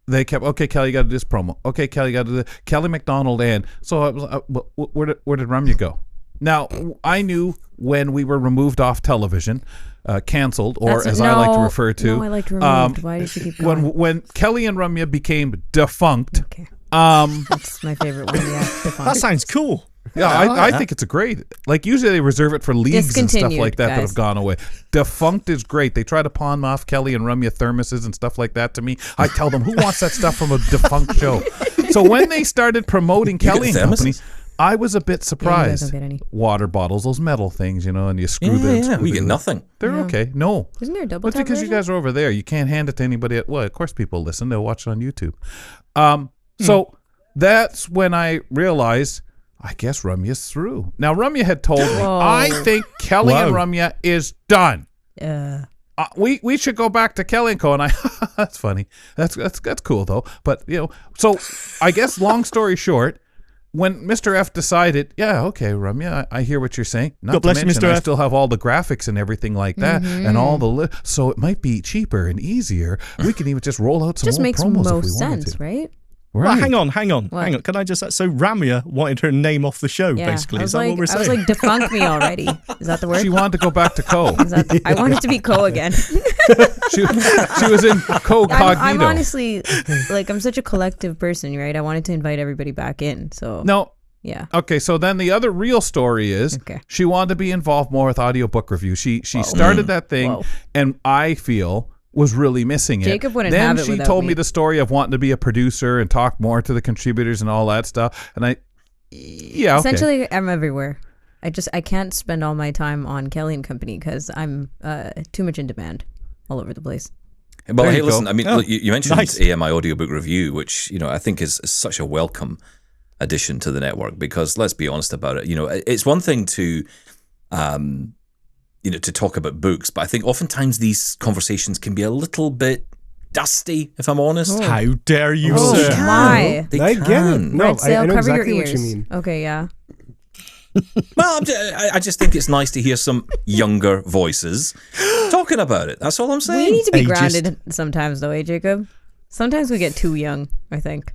Speaker 5: They kept, okay, Kelly, you got to do this promo. Okay, Kelly, you got to do Kelly MacDonald, and so I was, where did Ramya go? Now I knew when we were removed off television, canceled, or
Speaker 4: That's-
Speaker 5: as I like to
Speaker 4: no,
Speaker 5: refer to,
Speaker 4: No, I like to removed. Why did you keep going?
Speaker 5: when Kelly and Ramya became defunct.
Speaker 4: Okay.
Speaker 5: Um,
Speaker 4: That's my favorite one. Yeah.
Speaker 2: That
Speaker 4: Defunct.
Speaker 2: sounds cool.
Speaker 5: Yeah, I think it's a great. Like usually they reserve it for leagues and stuff
Speaker 4: Discontinued,
Speaker 5: like that
Speaker 4: guys.
Speaker 5: have gone away. Defunct is great. They try to pawn off Kelly and Ramya thermoses and stuff like that to me. I tell them, who wants that stuff from a defunct show? So when they started promoting Kelly and Company,
Speaker 1: thermoses?
Speaker 5: I was a bit
Speaker 4: Yeah, you guys
Speaker 5: surprised.
Speaker 4: don't get any.
Speaker 5: Water bottles, those metal things, and you screw them.
Speaker 1: Yeah, we get nothing.
Speaker 5: They're okay. No.
Speaker 4: Isn't there a double
Speaker 5: But
Speaker 4: tap
Speaker 5: because you
Speaker 4: version?
Speaker 5: guys are over there, you can't hand it to anybody. Well, of course people listen. They'll watch it on YouTube. So that's when I realized, I guess Ramya's through. Now, Ramya had told me,
Speaker 4: Whoa.
Speaker 5: I think Kelly and Ramya is done. We should go back to Kelly&Co. And that's funny. That's cool, though. But, so I guess long story short, when Mr. F decided, yeah, okay, Ramya, I hear what you're saying. Not
Speaker 2: God bless
Speaker 5: to
Speaker 2: you,
Speaker 5: mention,
Speaker 2: Mr.
Speaker 5: I
Speaker 2: F.
Speaker 5: still have all the graphics and everything like that, and all the so it might be cheaper and easier. We can even just roll out some
Speaker 4: Just
Speaker 5: more
Speaker 4: makes
Speaker 5: promos if we
Speaker 4: most
Speaker 5: wanted
Speaker 4: sense,
Speaker 5: to.
Speaker 4: right?
Speaker 2: Well,
Speaker 5: Right.
Speaker 2: hang on.
Speaker 4: What?
Speaker 2: Can I just... So Ramya wanted her name off the show,
Speaker 4: Yeah.
Speaker 2: basically.
Speaker 4: I
Speaker 2: Is
Speaker 4: was
Speaker 2: that
Speaker 4: like,
Speaker 2: what we're
Speaker 4: I
Speaker 2: saying?
Speaker 4: was like, defunct me already. Is that the word?
Speaker 5: She wanted to go back to Co.
Speaker 4: Is that I wanted to be Co again.
Speaker 5: she was in Co-cognito.
Speaker 4: I'm honestly like I'm such a collective person, right? I wanted to invite everybody back in. So
Speaker 5: No.
Speaker 4: yeah.
Speaker 5: Okay, so then the other real story is she wanted to be involved more with audiobook review. She started that thing,
Speaker 4: Whoa.
Speaker 5: and I feel was really missing it.
Speaker 4: Jacob wouldn't
Speaker 5: then
Speaker 4: have it
Speaker 5: she
Speaker 4: without
Speaker 5: told
Speaker 4: me.
Speaker 5: me the story of wanting to be a producer and talk more to the contributors and all that stuff. And okay.
Speaker 4: Essentially, I'm everywhere. I can't spend all my time on Kelly and Company because I'm too much in demand all over the place.
Speaker 1: Well,
Speaker 5: There
Speaker 1: hey,
Speaker 5: you
Speaker 1: listen,
Speaker 5: go.
Speaker 1: I mean,
Speaker 2: Oh,
Speaker 1: look, you mentioned
Speaker 2: nice.
Speaker 1: AMI Audiobook Review, which, I think is such a welcome addition to the network because let's be honest about it. It's one thing to, to talk about books, but I think oftentimes these conversations can be a little bit dusty, if I'm honest.
Speaker 2: How dare you,
Speaker 4: Oh,
Speaker 2: sir?
Speaker 4: my.
Speaker 1: They
Speaker 3: I get it.
Speaker 1: can.
Speaker 3: No,
Speaker 4: Red Sail,
Speaker 3: I know
Speaker 4: cover
Speaker 3: exactly
Speaker 4: your
Speaker 3: what
Speaker 4: ears.
Speaker 3: you mean.
Speaker 4: Okay, yeah.
Speaker 1: Well, I just think it's nice to hear some younger voices talking about it. That's all I'm saying.
Speaker 4: We need to be
Speaker 2: Ageist.
Speaker 4: grounded sometimes, though, Jacob? Sometimes we get too young, I think.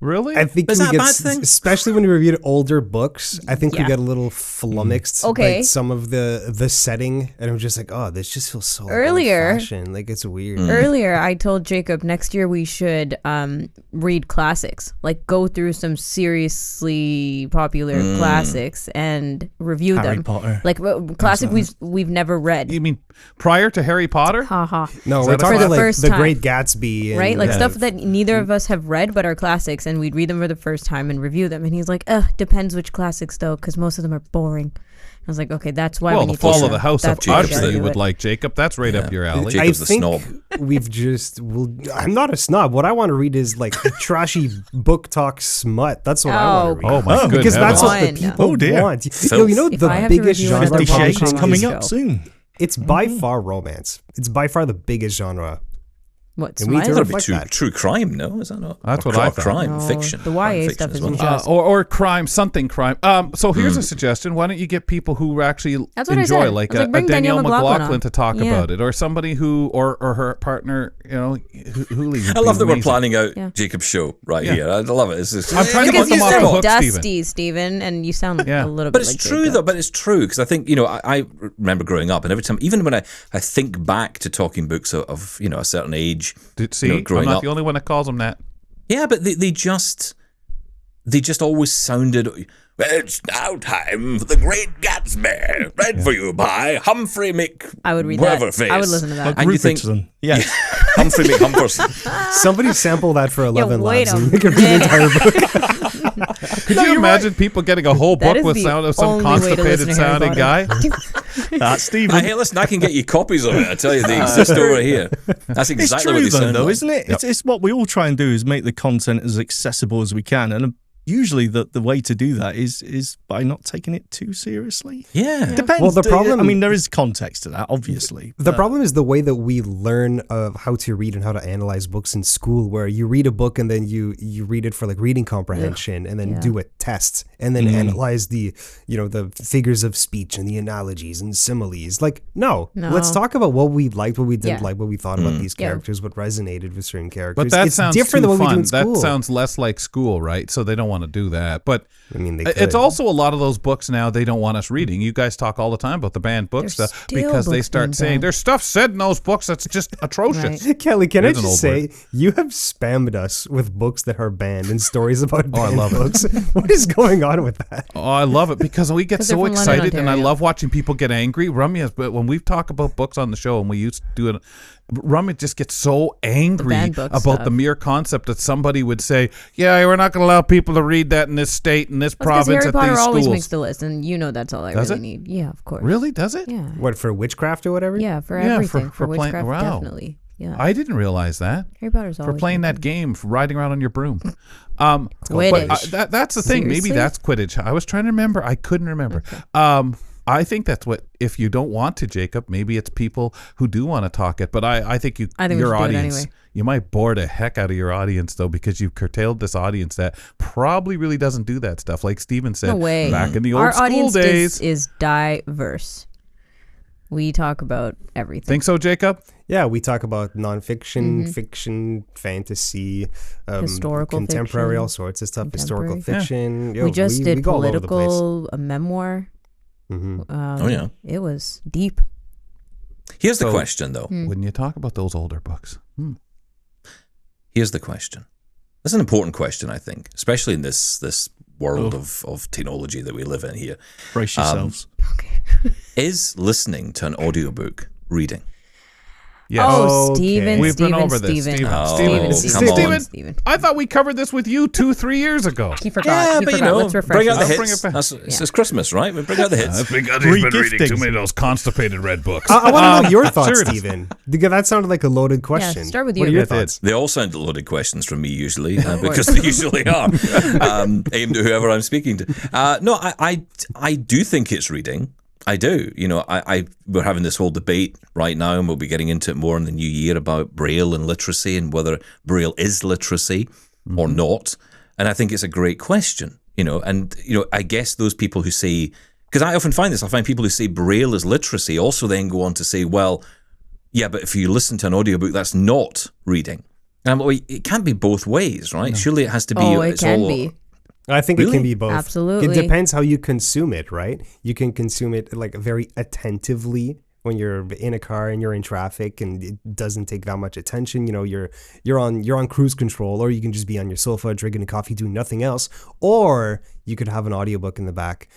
Speaker 5: Really?
Speaker 3: I think
Speaker 1: Is
Speaker 3: we
Speaker 1: that a
Speaker 3: get,
Speaker 1: bad thing?
Speaker 3: especially when we reviewed older books, I think we
Speaker 4: Yeah.
Speaker 3: get a little flummoxed
Speaker 4: Okay.
Speaker 3: by some of the setting, and I'm just like, oh, this just feels so
Speaker 4: Earlier-
Speaker 3: old-fashioned. Like it's weird.
Speaker 4: Earlier, I told Jacob next year we should read classics, like go through some seriously popular classics and review
Speaker 2: Harry
Speaker 4: them.
Speaker 2: Potter.
Speaker 4: Like classic we've never read.
Speaker 5: You mean prior to Harry Potter?
Speaker 4: Haha.
Speaker 3: No,
Speaker 5: Is
Speaker 3: we're
Speaker 5: that a
Speaker 3: talking
Speaker 4: classic?
Speaker 3: like
Speaker 4: For the first
Speaker 3: The
Speaker 4: time.
Speaker 3: Great Gatsby, and,
Speaker 4: Right? Like
Speaker 3: uh,
Speaker 4: stuff that neither of us have read but are classics, and we'd read them for the first time and review them. And he's like, depends which classics though, because most of them are boring. I was like, okay, that's why
Speaker 5: Well,
Speaker 4: we
Speaker 5: the
Speaker 4: need
Speaker 5: Fall
Speaker 4: to
Speaker 5: of the House of
Speaker 4: that's why we
Speaker 5: Usher
Speaker 4: gotta
Speaker 5: you
Speaker 4: do
Speaker 5: would
Speaker 4: it.
Speaker 5: like, Jacob. That's right up your alley.
Speaker 1: Jake- Jacob's
Speaker 3: I
Speaker 1: a
Speaker 3: think
Speaker 1: snob.
Speaker 3: we've just. I'm not a snob. What I want to read is like trashy book talk smut. That's what I want to read.
Speaker 5: Oh, my good
Speaker 3: because that's what the
Speaker 4: heavens.
Speaker 3: people
Speaker 2: Oh, dear.
Speaker 3: want.
Speaker 1: Filth.
Speaker 3: You know
Speaker 4: If
Speaker 3: the
Speaker 4: I have to
Speaker 3: biggest
Speaker 4: review it,
Speaker 3: genre.
Speaker 2: 50
Speaker 4: I'll
Speaker 2: Shades
Speaker 4: probably
Speaker 2: coming
Speaker 4: show.
Speaker 2: up soon.
Speaker 3: It's by far romance. It's by far the biggest genre.
Speaker 4: What?
Speaker 3: And we need to
Speaker 4: Smile?
Speaker 1: That'd be
Speaker 3: reflect that.
Speaker 1: true crime, no? Is that not?
Speaker 5: That's
Speaker 1: Or
Speaker 5: what I thought.
Speaker 1: crime,
Speaker 4: No,
Speaker 1: fiction.
Speaker 4: the YA
Speaker 1: Crime fiction
Speaker 4: stuff
Speaker 1: as
Speaker 4: is
Speaker 1: well.
Speaker 4: interesting.
Speaker 5: Or crime, something crime. So here's a suggestion. Why don't you get people who actually
Speaker 4: That's what I
Speaker 5: enjoy,
Speaker 4: said.
Speaker 5: like
Speaker 4: I was
Speaker 5: a,
Speaker 4: like, bring
Speaker 5: Danielle
Speaker 4: Danielle McLaughlin
Speaker 5: McLaughlin
Speaker 4: on.
Speaker 5: to talk
Speaker 4: Yeah.
Speaker 5: about it, or somebody who, or her partner, you know, Hooli. would
Speaker 1: I love
Speaker 5: be
Speaker 1: that we're
Speaker 5: amazing.
Speaker 1: planning out
Speaker 4: Yeah.
Speaker 1: Jacob's show right
Speaker 5: Yeah.
Speaker 1: here. I love it. It's just,
Speaker 5: I'm trying to
Speaker 4: Because
Speaker 5: get them
Speaker 4: you
Speaker 5: off the
Speaker 4: sound
Speaker 5: hook,
Speaker 4: dusty, Steven, and you sound
Speaker 5: Yeah.
Speaker 4: a little
Speaker 1: But
Speaker 4: bit
Speaker 1: it's
Speaker 4: like
Speaker 1: true
Speaker 4: Jacob.
Speaker 1: though. But it's true because I think I remember growing up, and every time, even when I think back to talking books of a certain age,
Speaker 5: See, I'm
Speaker 1: growing
Speaker 5: not
Speaker 1: up.
Speaker 5: the only one that calls them that.
Speaker 1: Yeah, but they just always sounded. It's now time for the Great Gatsby, read for you by Humphrey Mick.
Speaker 4: I would read
Speaker 1: whatever
Speaker 4: that.
Speaker 1: Face.
Speaker 4: I would listen to that.
Speaker 1: And you think
Speaker 2: Rupertson. Yeah.
Speaker 1: Humphrey Mick Humperson?
Speaker 3: Somebody sample that for 11
Speaker 4: wait
Speaker 3: labs
Speaker 4: a
Speaker 3: and make a
Speaker 4: minute.
Speaker 3: entire book.
Speaker 5: Could you imagine people getting a whole
Speaker 4: That
Speaker 5: book
Speaker 4: is
Speaker 5: with
Speaker 4: the
Speaker 5: sound of some
Speaker 4: only way to listen
Speaker 5: constipated
Speaker 4: to Harry
Speaker 5: sounding guy?
Speaker 4: Potter.
Speaker 2: That's Stephen.
Speaker 1: Hey, listen, I can get you copies of it. I tell you, they exist over here. That's
Speaker 2: It's
Speaker 1: exactly what
Speaker 2: true
Speaker 1: they sound
Speaker 2: though,
Speaker 1: like.
Speaker 2: isn't it? It's what we all try and do is make the content as accessible as we can, and usually the way to do that is by not taking it too seriously.
Speaker 1: Yeah.
Speaker 2: Depends.
Speaker 3: Well, the problem-
Speaker 2: I mean, there is context to that, obviously.
Speaker 3: The problem is the way that we learn of how to read and how to analyze books in school, where you read a book and then you read it for like reading comprehension and then
Speaker 4: Yeah.
Speaker 3: do a test and then analyze the the figures of speech and the analogies and similes. Like, no.
Speaker 4: No.
Speaker 3: Let's talk about what we liked, what we didn't
Speaker 4: Yeah.
Speaker 3: like, what we thought about these
Speaker 4: Yeah.
Speaker 3: characters, what resonated with certain characters.
Speaker 5: But that
Speaker 3: it's
Speaker 5: sounds
Speaker 3: different
Speaker 5: too
Speaker 3: than what
Speaker 5: fun.
Speaker 3: we do in school.
Speaker 5: That sounds less like school, right? So they don't want to do that. But
Speaker 3: I mean, they
Speaker 5: it's
Speaker 3: could.
Speaker 5: also a lot of those books now they don't want us reading. You guys talk all the time about the banned book
Speaker 4: There's
Speaker 5: stuff
Speaker 4: still
Speaker 5: because they
Speaker 4: books
Speaker 5: start
Speaker 4: being
Speaker 5: saying
Speaker 4: banned.
Speaker 5: there's stuff said in those books that's just atrocious.
Speaker 4: Right.
Speaker 3: Kelly, can I
Speaker 5: It is an
Speaker 3: just
Speaker 5: old
Speaker 3: say you have spammed us with books that are banned and stories about
Speaker 5: Oh, I
Speaker 3: banned
Speaker 5: love it.
Speaker 3: books. What is going on with that?
Speaker 5: Oh, I love it because we get
Speaker 4: 'Cause they're
Speaker 5: so
Speaker 4: from London,
Speaker 5: excited, and I
Speaker 4: Ontario.
Speaker 5: love watching people get angry. Ramya, but when we talk about books on the show, and we used to do it, Ramya just gets so angry
Speaker 4: banned book
Speaker 5: about
Speaker 4: stuff.
Speaker 5: the mere concept that somebody would say, "Yeah, we're not going to allow people to read that in this state, in this
Speaker 4: Because
Speaker 5: province,
Speaker 4: Harry
Speaker 5: at
Speaker 4: Potter
Speaker 5: these
Speaker 4: always
Speaker 5: schools."
Speaker 4: makes the list, and that's all I
Speaker 5: Does
Speaker 4: really
Speaker 5: it?
Speaker 4: need. Yeah, of course.
Speaker 5: Really? Does it?
Speaker 4: Yeah.
Speaker 3: What, for witchcraft or whatever?
Speaker 4: Yeah, for
Speaker 5: Yeah,
Speaker 4: everything.
Speaker 5: for
Speaker 4: For
Speaker 5: playing-
Speaker 4: witchcraft,
Speaker 5: wow.
Speaker 4: definitely. Yeah.
Speaker 5: I didn't realize that.
Speaker 4: Harry Potter's
Speaker 5: For
Speaker 4: always
Speaker 5: playing
Speaker 4: been
Speaker 5: that game, for riding around on your broom.
Speaker 4: Quidditch.
Speaker 5: That's the thing. Maybe
Speaker 4: Seriously?
Speaker 5: that's Quidditch. I was trying to remember. I couldn't remember. I think that's what, if you don't want to, Jacob, maybe it's people who do want to talk it. But I think
Speaker 4: we
Speaker 5: your
Speaker 4: should do it
Speaker 5: audience,
Speaker 4: anyway.
Speaker 5: you might bore the heck out of your audience, though, because you've curtailed this audience that probably really doesn't do that stuff. Like Steven said,
Speaker 4: No way.
Speaker 5: back in the old
Speaker 4: Our
Speaker 5: school
Speaker 4: audience
Speaker 5: days.
Speaker 4: is diverse. We talk about everything.
Speaker 5: Think so, Jacob?
Speaker 3: Yeah, we talk about nonfiction, fiction, fantasy,
Speaker 4: Historical
Speaker 3: contemporary,
Speaker 4: fiction,
Speaker 3: all sorts of stuff. Historical
Speaker 4: contemporary.
Speaker 3: fiction. Yo,
Speaker 4: we just did
Speaker 3: we go all over the place.
Speaker 4: political, a memoir.
Speaker 3: Mhm.
Speaker 1: Oh, yeah.
Speaker 4: It was deep.
Speaker 1: Here's the
Speaker 5: So-
Speaker 1: question, though.
Speaker 5: When you talk about those older books,
Speaker 1: Here's the question. That's an important question, I think, especially in this world of technology that we live in here.
Speaker 2: Brace yourselves.
Speaker 1: Is listening to an audiobook reading?
Speaker 5: yes.
Speaker 4: Oh,
Speaker 3: Okay.
Speaker 4: Steven,
Speaker 5: We've been
Speaker 4: Steven,
Speaker 5: over this.
Speaker 4: Steven.
Speaker 5: Steven,
Speaker 1: Oh,
Speaker 5: Steven,
Speaker 1: come
Speaker 5: Steven,
Speaker 1: on.
Speaker 4: Steven.
Speaker 5: I thought we covered this with you 2-3 years ago.
Speaker 4: He forgot. He
Speaker 1: but
Speaker 4: forgot. Let's refresh
Speaker 1: bring out the
Speaker 4: him.
Speaker 5: Bring
Speaker 1: hits.
Speaker 5: it back.
Speaker 1: It's Christmas, right? We bring out the hits.
Speaker 5: Because
Speaker 2: he's been reading too many
Speaker 5: of those constipated red books.
Speaker 3: I want to know your thoughts,
Speaker 5: sure it is.
Speaker 3: Stephen. Because that sounded like a loaded question.
Speaker 4: start with
Speaker 3: What
Speaker 4: you.
Speaker 3: are your
Speaker 5: It did.
Speaker 3: thoughts?
Speaker 1: They all sound loaded questions from me usually because they usually are aimed at whoever I'm speaking to. No, I do think it's reading. I do. We're having this whole debate right now, and we'll be getting into it more in the new year about Braille and literacy and whether Braille is literacy or not. And I think it's a great question. I guess those people who say, because I often find this, I find people who say Braille is literacy also then go on to say, well, yeah, but if you listen to an audiobook, that's not reading. It can't be both ways, right? Surely it has to be.
Speaker 4: It can be.
Speaker 3: I think it can be both.
Speaker 4: Absolutely.
Speaker 3: It depends how you consume it, right? You can consume it like very attentively when you're in a car and you're in traffic and it doesn't take that much attention. You know, you're on cruise control, or you can just be on your sofa drinking a coffee doing nothing else, or you could have an audiobook in the back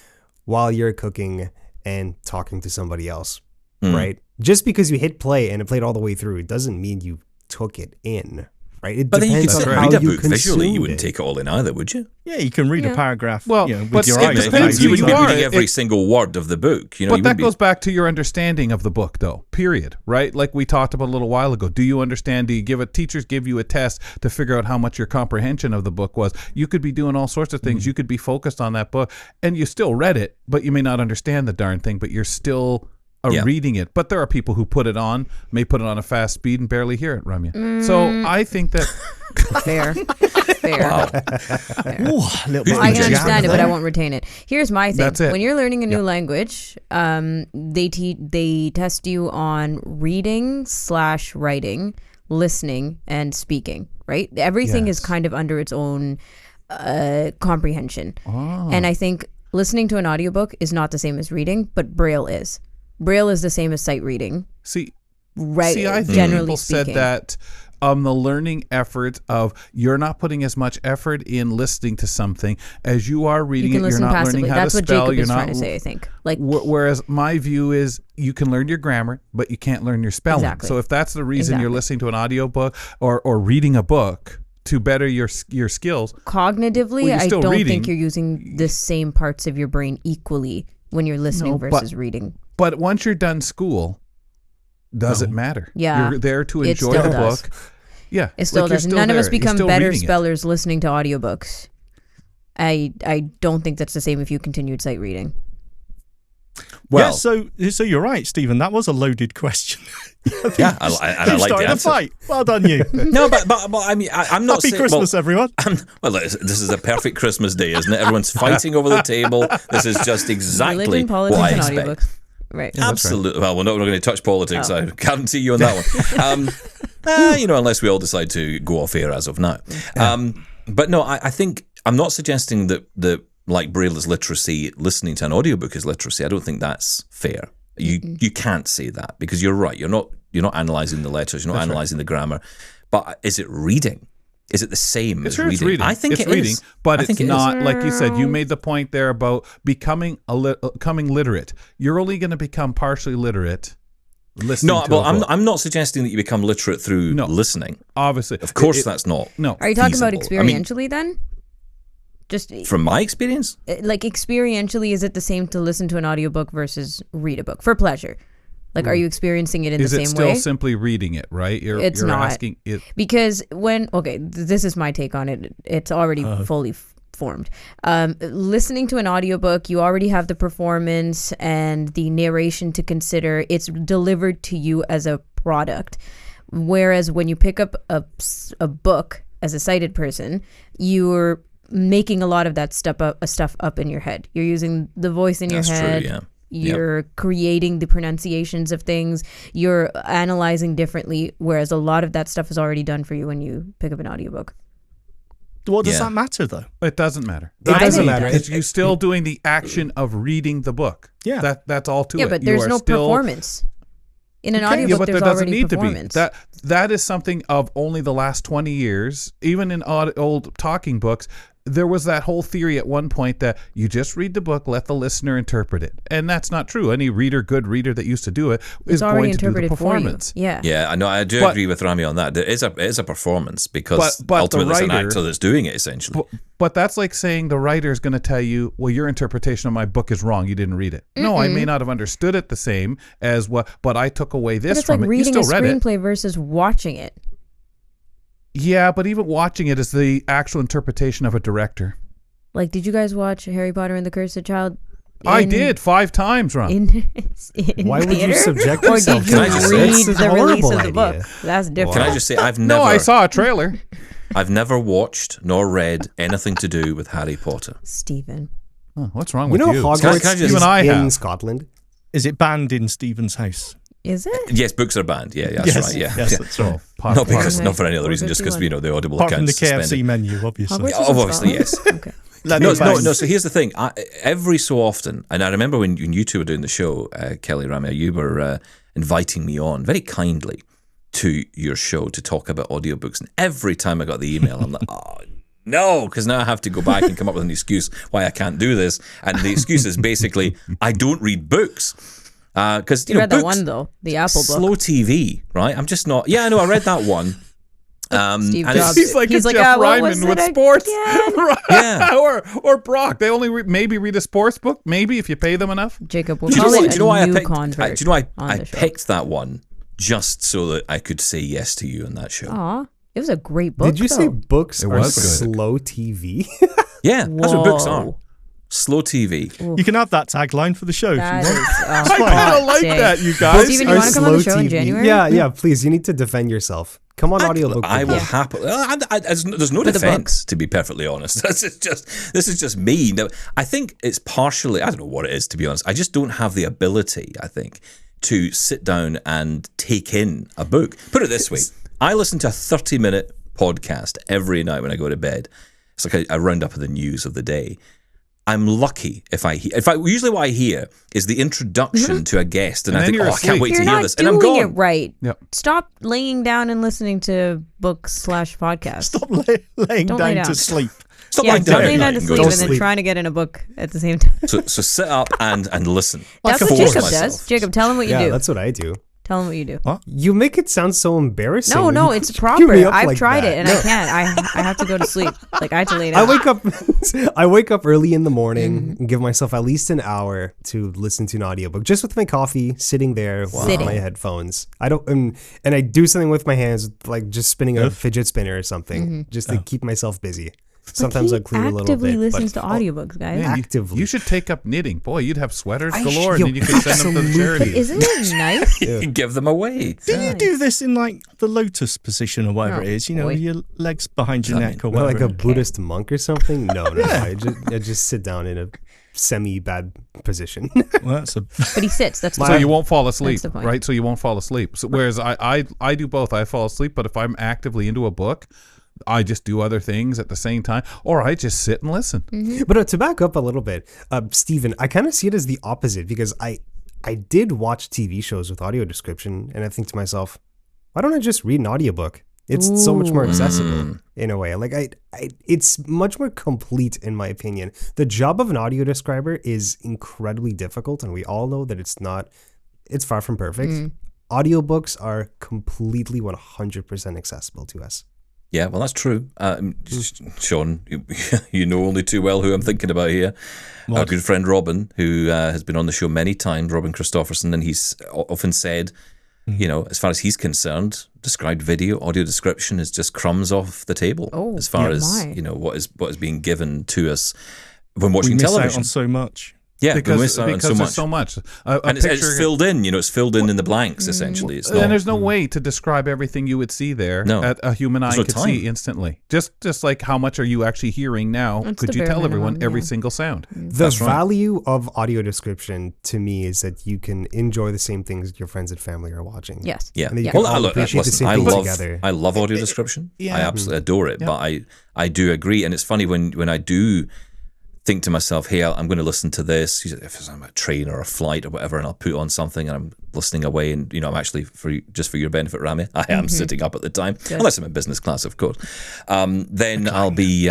Speaker 3: while you're cooking and talking to somebody else, right? Just because you hit play and it played all the way through, it doesn't mean you took it in. Right? It
Speaker 1: but then you could
Speaker 3: depends on
Speaker 1: read
Speaker 3: how
Speaker 1: a
Speaker 3: you
Speaker 1: book visually. You wouldn't
Speaker 3: consumed it.
Speaker 1: take it all in either, would you?
Speaker 2: Yeah, you can read a paragraph.
Speaker 5: Well,
Speaker 2: with
Speaker 5: but
Speaker 2: your
Speaker 5: it
Speaker 2: eyes.
Speaker 5: depends
Speaker 1: You
Speaker 5: who
Speaker 1: wouldn't
Speaker 5: you
Speaker 1: be
Speaker 5: are.
Speaker 1: reading every single word of the book. You know,
Speaker 5: But
Speaker 1: you
Speaker 5: that
Speaker 1: wouldn't be-
Speaker 5: goes back to your understanding of the book, though, period, right? Like we talked about a little while ago. Do you understand? Do you teachers give you a test to figure out how much your comprehension of the book was? You could be doing all sorts of things. You could be focused on that book, and you still read it, but you may not understand the darn thing, but you're still reading it. But there are people who may put it on a fast speed and barely hear it, Ramya. So I think that...
Speaker 4: Fair.
Speaker 1: Wow.
Speaker 2: Ooh, a little bit
Speaker 4: I
Speaker 2: of
Speaker 4: can
Speaker 2: jab
Speaker 4: understand it, but
Speaker 2: there.
Speaker 4: I won't retain it. Here's my thing.
Speaker 5: That's it.
Speaker 4: When you're learning a new language, they test you on reading / writing, listening, and speaking, right? Everything is kind of under its own comprehension. And I think listening to an audiobook is not the same as reading, but Braille is. Braille is the same as sight reading.
Speaker 5: I think
Speaker 4: generally
Speaker 5: people
Speaker 4: speaking.
Speaker 5: said that the learning effort of you're not putting as much effort in listening to something as you are reading
Speaker 4: You can
Speaker 5: it. You're
Speaker 4: listen
Speaker 5: not
Speaker 4: passively.
Speaker 5: learning how
Speaker 4: That's
Speaker 5: to
Speaker 4: what
Speaker 5: spell.
Speaker 4: Jacob
Speaker 5: You're
Speaker 4: is
Speaker 5: not
Speaker 4: trying to say, I think. Like,
Speaker 5: whereas my view is you can learn your grammar, but you can't learn your spelling.
Speaker 4: Exactly.
Speaker 5: So if that's the reason you're
Speaker 4: Exactly.
Speaker 5: listening to an audiobook or reading a book to better your skills,
Speaker 4: cognitively,
Speaker 5: you're
Speaker 4: I
Speaker 5: still
Speaker 4: don't
Speaker 5: reading.
Speaker 4: think you're using the same parts of your brain equally when you're listening versus reading.
Speaker 5: But once you're done school, does it matter?
Speaker 4: Yeah.
Speaker 5: You're there to
Speaker 4: It
Speaker 5: enjoy
Speaker 4: still
Speaker 5: the
Speaker 4: does.
Speaker 5: book. Yeah.
Speaker 4: It still
Speaker 5: like you're
Speaker 4: does. None of us
Speaker 5: there. You're
Speaker 4: become
Speaker 5: still
Speaker 4: better
Speaker 5: reading it.
Speaker 4: spellers listening to audiobooks. I don't think that's the same if you continued sight reading.
Speaker 1: Well,
Speaker 2: yeah, so you're right, Stephen. That was a loaded question.
Speaker 1: yeah, I like
Speaker 2: You
Speaker 1: the
Speaker 2: started a
Speaker 1: answer.
Speaker 2: fight. Well done, you.
Speaker 1: No, but I mean, I'm not
Speaker 2: Happy
Speaker 1: saying,
Speaker 2: Christmas, everyone.
Speaker 1: Well, this is a perfect Christmas day, isn't it? Everyone's fighting over the table. This is just exactly
Speaker 4: Religion, politics,
Speaker 1: what I
Speaker 4: and
Speaker 1: expect.
Speaker 4: audiobooks. Right.
Speaker 1: Absolutely. Well, we're not going to touch politics. I guarantee you on that one. Unless we all decide to go off air as of now. But no, I think I'm not suggesting that like Braille is literacy, listening to an audiobook is literacy. I don't think that's fair. You can't say that because you're right. You're not analysing the letters. You're not analysing the grammar. But is it reading? Is it the same as reading?
Speaker 5: It's reading.
Speaker 1: I think
Speaker 5: it's
Speaker 1: it
Speaker 5: reading,
Speaker 1: is.
Speaker 5: but
Speaker 1: I
Speaker 5: it's
Speaker 1: think it is.
Speaker 5: not like you said. You made the point there about becoming literate. You're only going to become partially literate listening
Speaker 1: No,
Speaker 5: to
Speaker 1: well,
Speaker 5: a book.
Speaker 1: I'm not suggesting that you become literate through listening.
Speaker 5: Obviously,
Speaker 1: Of course, that's not.
Speaker 5: no.
Speaker 4: Are you talking about
Speaker 1: feasible. I mean,
Speaker 4: experientially then? Just
Speaker 1: from my experience,
Speaker 4: like experientially, is it the same to listen to an audiobook versus read a book for pleasure? Like, are you experiencing it in
Speaker 5: Is
Speaker 4: the
Speaker 5: it
Speaker 4: same
Speaker 5: still
Speaker 4: way?
Speaker 5: simply reading it? Right?
Speaker 4: It's
Speaker 5: you're
Speaker 4: not.
Speaker 5: asking it.
Speaker 4: Because this is my take on it. It's already fully formed. Listening to an audiobook, you already have the performance and the narration to consider. It's delivered to you as a product. Whereas when you pick up a book as a sighted person, you're making a lot of that stuff up in your head. You're using the voice in your head.
Speaker 1: True, yeah.
Speaker 4: You're creating the pronunciations of things. You're analyzing differently, whereas a lot of that stuff is already done for you when you pick up an audiobook.
Speaker 2: What does that matter, though?
Speaker 5: It doesn't matter.
Speaker 3: It doesn't matter.
Speaker 5: It's you still doing the action of reading the book.
Speaker 2: Yeah.
Speaker 5: That's all to it.
Speaker 4: Yeah, but
Speaker 5: You
Speaker 4: there's
Speaker 5: are
Speaker 4: no
Speaker 5: still,
Speaker 4: performance. In an
Speaker 5: Yeah,
Speaker 4: audiobook,
Speaker 5: but there
Speaker 4: there's
Speaker 5: doesn't
Speaker 4: already
Speaker 5: need
Speaker 4: performance.
Speaker 5: to be. That is something of only the last 20 years. Even in old talking books, there was that whole theory at one point that you just read the book, let the listener interpret it. And that's not true. Any good reader that used to do it is
Speaker 4: It's already
Speaker 5: going to do the
Speaker 4: interpreted for you.
Speaker 5: performance.
Speaker 4: Yeah.
Speaker 1: Yeah, I know. I do agree with Rami on that. It is a performance because
Speaker 5: But the
Speaker 1: ultimately it's an
Speaker 5: writer-
Speaker 1: actor that's doing it essentially.
Speaker 5: But that's like saying the writer is going to tell you, well, your interpretation of my book is wrong. You didn't read it. No, I may not have understood it the same as but I took away
Speaker 4: But
Speaker 5: this
Speaker 4: it's like
Speaker 5: from it. You
Speaker 4: reading a
Speaker 5: still read it.
Speaker 4: screenplay versus watching it.
Speaker 5: Yeah, but even watching it is the actual interpretation of a director.
Speaker 4: Like, did you guys watch Harry Potter and the Cursed Child?
Speaker 5: I did 5 times, Ron.
Speaker 4: In
Speaker 3: Why would you
Speaker 4: theater?
Speaker 3: subject
Speaker 4: Or
Speaker 3: yourself
Speaker 4: did
Speaker 1: to
Speaker 4: you
Speaker 1: that?
Speaker 4: read
Speaker 3: It's a
Speaker 4: the release
Speaker 3: horrible
Speaker 4: of the
Speaker 3: idea.
Speaker 4: book? That's different.
Speaker 1: Can I just say I've
Speaker 5: No,
Speaker 1: never
Speaker 5: I saw a trailer.
Speaker 1: I've never watched nor read anything to do with Harry Potter.
Speaker 4: Stephen.
Speaker 5: Oh, what's wrong
Speaker 3: You
Speaker 5: with
Speaker 3: know
Speaker 5: you?
Speaker 3: Hogwarts
Speaker 1: Can I just-
Speaker 3: is
Speaker 5: Even I
Speaker 3: in
Speaker 5: have.
Speaker 3: Scotland?
Speaker 2: Is it banned in Stephen's house?
Speaker 4: Is it?
Speaker 1: Yes, books are banned. Yeah, that's right. Yeah,
Speaker 2: Yes,
Speaker 1: yeah.
Speaker 2: that's right.
Speaker 1: Not for any other reason, just because the Audible
Speaker 2: Apart from
Speaker 1: account's
Speaker 2: the KFC
Speaker 1: suspended.
Speaker 2: menu, obviously.
Speaker 4: Hogwarts is in
Speaker 1: Obviously,
Speaker 4: Scotland?
Speaker 1: yes.
Speaker 4: Okay.
Speaker 1: No. So here's the thing. Every so often, and I remember when you two were doing the show, Kelly, Ramya, you were inviting me on very kindly to your show to talk about audiobooks. And every time I got the email, I'm like, oh, no, because now I have to go back and come up with an excuse why I can't do this. And the excuse is basically, I don't read books. Because
Speaker 4: You read that
Speaker 1: books,
Speaker 4: one, though, the Apple book.
Speaker 1: slow TV, right? I'm just not. Yeah, I know. I read that one.
Speaker 4: Steve
Speaker 1: and
Speaker 4: Jobs.
Speaker 5: He's like a Jeff
Speaker 4: what was
Speaker 5: Ryman with
Speaker 4: it
Speaker 5: sports.
Speaker 4: again?
Speaker 5: Right.
Speaker 1: Yeah.
Speaker 5: Or Brock. They only maybe read a sports book, maybe if you pay them enough.
Speaker 4: Jacob, we'll
Speaker 1: Do you
Speaker 4: call
Speaker 1: know
Speaker 4: it
Speaker 1: what? Do you know why
Speaker 4: a
Speaker 1: I
Speaker 4: new
Speaker 1: picked?
Speaker 4: convert.
Speaker 1: Do you know
Speaker 4: on
Speaker 1: I
Speaker 4: the show.
Speaker 1: picked that one just so that I could say yes to you on that show.
Speaker 4: Aw, it was a great book.
Speaker 3: Did you say
Speaker 4: though.
Speaker 3: books
Speaker 5: It
Speaker 3: are
Speaker 5: was good.
Speaker 3: slow TV?
Speaker 1: Yeah, that's what books are.
Speaker 4: Whoa.
Speaker 1: Slow TV.
Speaker 2: You can have that tagline for the show
Speaker 4: That
Speaker 2: if you
Speaker 4: is
Speaker 2: want.
Speaker 5: I kind of like
Speaker 4: sick.
Speaker 5: that, you guys.
Speaker 4: Steven, you
Speaker 3: Are
Speaker 4: want to come on the show
Speaker 3: slow
Speaker 4: in
Speaker 3: TV.
Speaker 4: January?
Speaker 3: Yeah, please. You need to defend yourself. Come on, audiobook.
Speaker 1: I will
Speaker 3: Podcast.
Speaker 1: happily. There's no
Speaker 4: For the
Speaker 1: defense, to be perfectly honest. This is just me. Now, I think it's partially. I don't know what it is, to be honest. I just don't have the ability, I think, to sit down and take in a book. Put it this way: I listen to a 30-minute podcast every night when I go to bed. It's like a roundup of the news of the day. I'm lucky if usually what I hear is the introduction to a guest, and I
Speaker 5: then
Speaker 1: think,
Speaker 5: you're
Speaker 1: I can't
Speaker 5: asleep.
Speaker 1: wait
Speaker 4: You're
Speaker 1: to hear
Speaker 4: not
Speaker 1: this, and I'm
Speaker 4: doing it
Speaker 1: gone.
Speaker 4: right.
Speaker 5: Yep.
Speaker 4: Stop laying down and listening to books/podcasts.
Speaker 2: Stop laying
Speaker 4: Don't lay
Speaker 2: down
Speaker 4: down.
Speaker 2: to sleep.
Speaker 1: Stop
Speaker 4: Yeah,
Speaker 1: lying
Speaker 4: don't
Speaker 1: down
Speaker 4: lay
Speaker 1: at
Speaker 4: down
Speaker 1: night
Speaker 4: to
Speaker 1: and go
Speaker 4: sleep
Speaker 1: to
Speaker 4: and
Speaker 1: sleep.
Speaker 4: then trying to get in a book at the same time.
Speaker 1: So sit up and listen.
Speaker 4: That's what
Speaker 1: Force
Speaker 4: Jacob
Speaker 1: myself.
Speaker 4: does. Jacob, tell him what you
Speaker 3: Yeah,
Speaker 4: do.
Speaker 3: that's what I do.
Speaker 4: Tell him what you do.
Speaker 3: You make it sound so embarrassing.
Speaker 4: No,
Speaker 3: You
Speaker 4: it's
Speaker 3: cue
Speaker 4: proper.
Speaker 3: me up
Speaker 4: I've
Speaker 3: like
Speaker 4: tried
Speaker 3: that.
Speaker 4: it and
Speaker 3: No.
Speaker 4: I can't. I have to go to sleep. Like I had to lay
Speaker 3: I
Speaker 4: down.
Speaker 3: wake up early in the morning and give myself at least an hour to listen to an audiobook, just with my coffee, sitting there with my headphones. I don't, and I do something with my hands, like just spinning a fidget spinner or something, just to keep myself busy. Sometimes
Speaker 4: he
Speaker 3: I clean a little bit.
Speaker 4: actively listens
Speaker 3: but
Speaker 4: to audiobooks, guys.
Speaker 5: Man,
Speaker 3: actively.
Speaker 5: You should take up knitting. Boy, you'd have sweaters
Speaker 3: I
Speaker 5: galore,
Speaker 3: should-
Speaker 5: and then you could send them to the
Speaker 3: absolutely.
Speaker 5: charity.
Speaker 4: Isn't it nice?
Speaker 1: You give them away.
Speaker 2: Do you do this in like the lotus position or whatever
Speaker 4: Oh,
Speaker 2: it is? You know,
Speaker 4: boy.
Speaker 2: your legs behind your neck or
Speaker 3: Not
Speaker 2: whatever.
Speaker 3: like a Buddhist monk or something. No. I just sit down in a semi-bad position.
Speaker 2: Well, that's a
Speaker 4: But he sits. That's the
Speaker 5: So
Speaker 4: point.
Speaker 5: you won't fall asleep,
Speaker 4: the point.
Speaker 5: right? So you won't fall asleep. So, whereas I do both. I fall asleep, but if I'm actively into a book, I just do other things at the same time, or I just sit and listen.
Speaker 3: But to back up a little bit, Steven, I kind of see it as the opposite because I did watch TV shows with audio description, and I think to myself, why don't I just read an audiobook? It's so much more accessible in a way. Like it's much more complete in my opinion. The job of an audio describer is incredibly difficult, and we all know that it's far from perfect. Audiobooks are completely 100% accessible to us.
Speaker 1: Yeah, well, that's true. Shaun, you know only too well who I'm thinking about here. Our good friend Robin, who has been on the show many times, Robin Christopherson, and he's often said, you know, as far as he's concerned, described video, audio description is just crumbs off the table as far as, you know, what is being given to us when watching
Speaker 2: we miss
Speaker 1: television.
Speaker 2: out on so much.
Speaker 1: Yeah,
Speaker 5: Because
Speaker 1: we miss out on
Speaker 5: there's
Speaker 1: so much.
Speaker 5: so much.
Speaker 1: And it's filled in, you know, it's filled in the blanks, essentially. It's not,
Speaker 5: And there's no way to describe everything you would see there
Speaker 1: No.
Speaker 5: that a human eye
Speaker 1: There's no
Speaker 5: could
Speaker 1: time.
Speaker 5: see instantly. Just like how much are you actually hearing now?
Speaker 4: That's
Speaker 5: Could
Speaker 4: the
Speaker 5: you
Speaker 4: bare
Speaker 5: tell everyone
Speaker 4: minimum,
Speaker 5: every
Speaker 4: yeah.
Speaker 5: single sound?
Speaker 3: The
Speaker 1: right.
Speaker 3: value of audio description to me is that you can enjoy the same things your friends and family are watching.
Speaker 4: Yes.
Speaker 1: yeah.
Speaker 3: And then you can all appreciate the
Speaker 1: listen,
Speaker 3: same things together.
Speaker 1: I love audio description.
Speaker 5: Yeah.
Speaker 1: I absolutely adore it, but I do agree. And it's funny when I do think to myself, hey, I'm going to listen to this, if it's on a train or a flight or whatever, and I'll put on something and I'm listening away, and, you know, I'm actually, just for your benefit, Ramya, I am sitting up at the time, unless I'm in business class, of course. Then I'll be,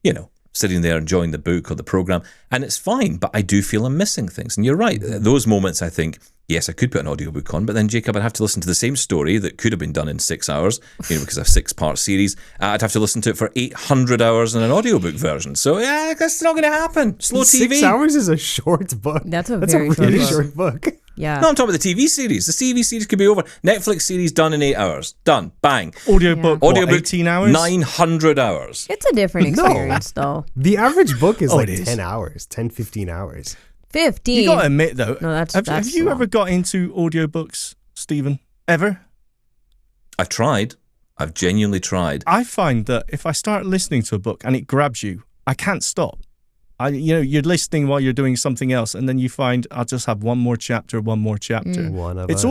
Speaker 1: you know, sitting there enjoying the book or the program, and it's fine, but I do feel I'm missing things. And you're right, those moments I think, yes, I could put an audiobook on, but then, Jacob, I'd have to listen to the same story that could have been done in 6 hours, you know, because I have 6-part series. I'd have to listen to it for 800 hours in an audiobook version. So, yeah, that's not going to happen. Slow TV.
Speaker 3: 6 hours is a short book.
Speaker 4: That's a
Speaker 3: That's
Speaker 4: very
Speaker 3: a really
Speaker 4: short
Speaker 3: short book.
Speaker 4: Yeah.
Speaker 1: No, I'm talking about the TV series. The TV series could be over. Netflix series done in 8 hours. Done. Bang.
Speaker 2: Audiobook, what,
Speaker 1: Audiobook
Speaker 2: 18 hours?
Speaker 1: 900 hours.
Speaker 4: It's a different experience, though.
Speaker 3: The average book is like
Speaker 2: it is.
Speaker 3: 10 hours, 10, 15 hours.
Speaker 4: 15.
Speaker 2: You got to admit, though,
Speaker 4: No, that's
Speaker 2: have you
Speaker 4: long.
Speaker 2: ever got into audiobooks, Stephen? Ever?
Speaker 1: I've tried. I've genuinely tried.
Speaker 2: I find that if I start listening to a book and it grabs you, I can't stop. You're listening while you're doing something else, and then you find I'll just have one more chapter.
Speaker 3: One of
Speaker 2: it's
Speaker 3: us.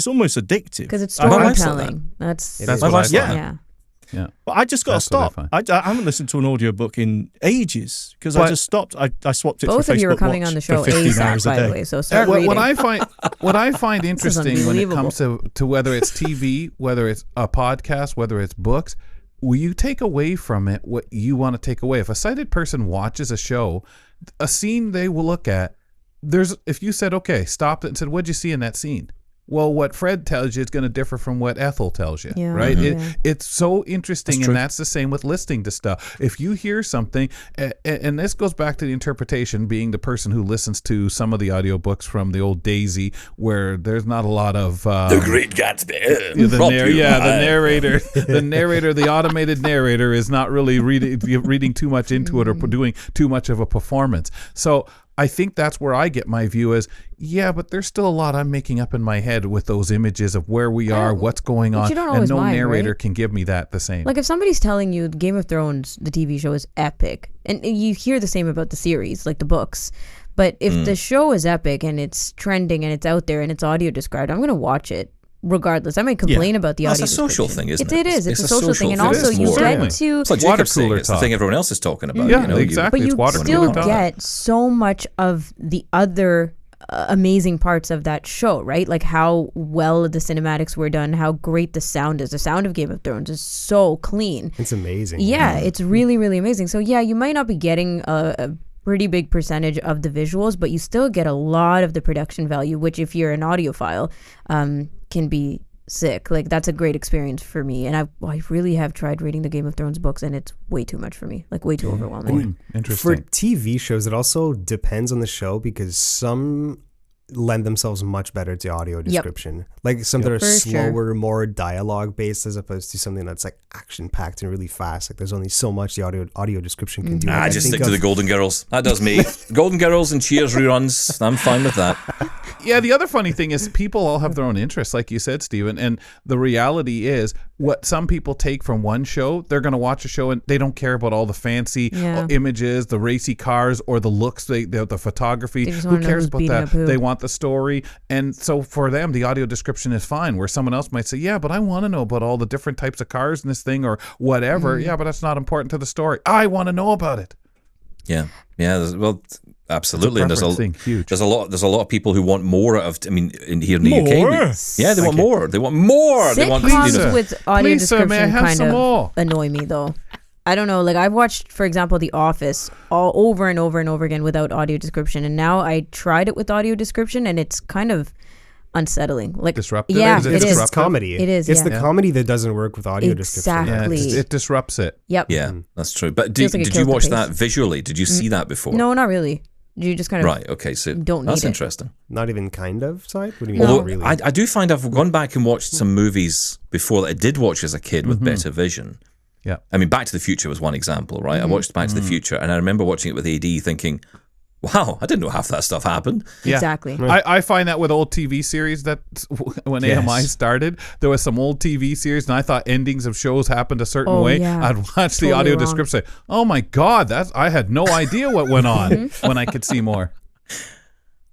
Speaker 2: almost addictive
Speaker 4: Because it's
Speaker 1: My wife's like
Speaker 4: storytelling. That's
Speaker 1: My wife's like
Speaker 2: Yeah.
Speaker 1: that.
Speaker 4: yeah.
Speaker 2: But I just got to
Speaker 5: That's what I
Speaker 2: stop.
Speaker 5: find.
Speaker 2: I haven't listened to an audiobook in ages because I
Speaker 5: But-
Speaker 2: just stopped. I swapped it
Speaker 4: Both
Speaker 2: for
Speaker 4: of you are
Speaker 2: Facebook
Speaker 4: coming
Speaker 2: Watch
Speaker 4: on the show
Speaker 2: for 15 hours
Speaker 4: ASAP,
Speaker 2: a
Speaker 4: by the
Speaker 2: day.
Speaker 4: way. So start reading.
Speaker 5: What I find interesting when it
Speaker 4: unbelievable.
Speaker 5: comes to whether it's TV, whether it's a podcast, whether it's books, will you take away from it what you want to take away? If a sighted person watches a show, a scene they will look at, if you said, okay, stopped it and said, what'd you see in that scene? Well, what Fred tells you is going to differ from what Ethel tells you,
Speaker 4: Yeah.
Speaker 5: right?
Speaker 4: Mhm.
Speaker 5: It's so interesting,
Speaker 1: That's true.
Speaker 5: and that's the same with listening to stuff. If you hear something, and this goes back to the interpretation, being the person who listens to some of the audiobooks from the old Daisy, where there's not a lot of...
Speaker 1: The Great Gatsby.
Speaker 5: the
Speaker 1: Brought to you by-
Speaker 5: narrator, the automated narrator is not really reading too much into it or doing too much of a performance. So I think that's where I get my view is, yeah, but there's still a lot I'm making up in my head with those images of where we are, what's going
Speaker 4: But
Speaker 5: on,
Speaker 4: you don't
Speaker 5: and
Speaker 4: always
Speaker 5: no
Speaker 4: mind,
Speaker 5: narrator
Speaker 4: right?
Speaker 5: can give me that the same.
Speaker 4: Like if somebody's telling you Game of Thrones, the TV show is epic, and you hear the same about the series, like the books. But if the show is epic and it's trending and it's out there and it's audio described, I'm going to watch it regardless. I might complain about the
Speaker 1: Well,
Speaker 4: audio
Speaker 1: it's a social
Speaker 4: description.
Speaker 1: thing, isn't
Speaker 4: It
Speaker 1: it?
Speaker 4: is. It's a social thing. And
Speaker 1: thing.
Speaker 4: also
Speaker 1: It's
Speaker 4: you
Speaker 1: more-
Speaker 4: get
Speaker 5: Yeah.
Speaker 4: to...
Speaker 1: It's like
Speaker 5: Water
Speaker 1: Jacob's saying,
Speaker 5: cooler
Speaker 1: it's the
Speaker 5: talk.
Speaker 1: thing everyone else is talking about.
Speaker 5: Yeah,
Speaker 1: you know,
Speaker 5: exactly.
Speaker 4: But
Speaker 5: It's
Speaker 4: you
Speaker 5: water
Speaker 4: still
Speaker 5: cooler talk.
Speaker 4: get so much of the other amazing parts of that show, right? Like how well the cinematics were done, how great the sound is. The sound of Game of Thrones is so clean.
Speaker 3: It's amazing.
Speaker 4: Yeah, it's really, really amazing. So yeah, you might not be getting a pretty big percentage of the visuals, but you still get a lot of the production value, which if you're an audiophile, can be sick. Like that's a great experience for me. And I really have tried reading the Game of Thrones books, and it's way too much for me, like way too overwhelming.
Speaker 5: Interesting.
Speaker 3: For TV shows, it also depends on the show because some lend themselves much better to audio description. Like some that are
Speaker 4: For sure.
Speaker 3: slower, more dialogue based as opposed to something that's like action packed and really fast. Like there's only so much the audio description can do. Like, I
Speaker 1: just
Speaker 3: think
Speaker 1: stick to
Speaker 3: of-
Speaker 1: the Golden Girls. That does me. Golden Girls and Cheers reruns. I'm fine with that.
Speaker 5: Yeah, the other funny thing is people all have their own interests, like you said, Steven. And the reality is what some people take from one show, they're going to watch a show and they don't care about all the fancy images, the racy cars, or the looks, the photography.
Speaker 4: They just
Speaker 5: Who
Speaker 4: wanna know
Speaker 5: cares
Speaker 4: who's
Speaker 5: about
Speaker 4: beating
Speaker 5: that?
Speaker 4: up who.
Speaker 5: They want the story. And so for them, the audio description is fine, where someone else might say, yeah, but I want to know about all the different types of cars in this thing or whatever. Yeah, but that's not important to the story. I want to know about it.
Speaker 1: Yeah. Well, absolutely. And
Speaker 5: preference thing, huge.
Speaker 1: there's a lot of people who want more of. I mean, here in the UK,
Speaker 2: More?
Speaker 1: yeah, they want more. They want more. They want.
Speaker 4: Sitcoms with audio
Speaker 5: Please, sir, may I
Speaker 4: description
Speaker 5: have
Speaker 4: kind
Speaker 5: some
Speaker 4: of
Speaker 5: more?
Speaker 4: annoy me though. I don't know. Like I've watched, for example, The Office all over and over and over again without audio description, and now I tried it with audio description, and it's kind of unsettling. Like
Speaker 5: Disruptive?
Speaker 4: Yeah,
Speaker 5: Is it
Speaker 4: it is.
Speaker 3: It's
Speaker 5: disruptive?
Speaker 3: comedy.
Speaker 4: It is,
Speaker 3: It's
Speaker 4: yeah.
Speaker 3: the comedy that doesn't work with audio description.
Speaker 5: Yeah,
Speaker 4: Exactly.
Speaker 5: it disrupts it.
Speaker 4: Yep.
Speaker 1: Yeah, that's true. But
Speaker 4: Feels like it
Speaker 1: did you
Speaker 4: kills the
Speaker 1: watch
Speaker 4: pace.
Speaker 1: that visually? Did you see that before?
Speaker 4: No, not really. You just kind of
Speaker 1: Right. Okay. So
Speaker 4: don't need
Speaker 1: that's
Speaker 4: it.
Speaker 1: interesting.
Speaker 3: Not even kind of side? What do you mean?
Speaker 1: Although
Speaker 3: Not really?
Speaker 1: I do find I've gone back and watched some movies before that I did watch as a kid with better vision.
Speaker 5: Yeah.
Speaker 1: I mean, Back to the Future was one example, right? I watched Back to the Future, and I remember watching it with AD thinking, wow, I didn't know half that stuff happened.
Speaker 5: Yeah.
Speaker 4: Exactly.
Speaker 5: I find that with old TV series that when AMI started, there was some old TV series and I thought endings of shows happened a certain
Speaker 4: Oh,
Speaker 5: way.
Speaker 4: yeah.
Speaker 5: I'd watch the
Speaker 4: Totally
Speaker 5: audio
Speaker 4: wrong.
Speaker 5: description say, oh my God, I had no idea what went on when I could see more.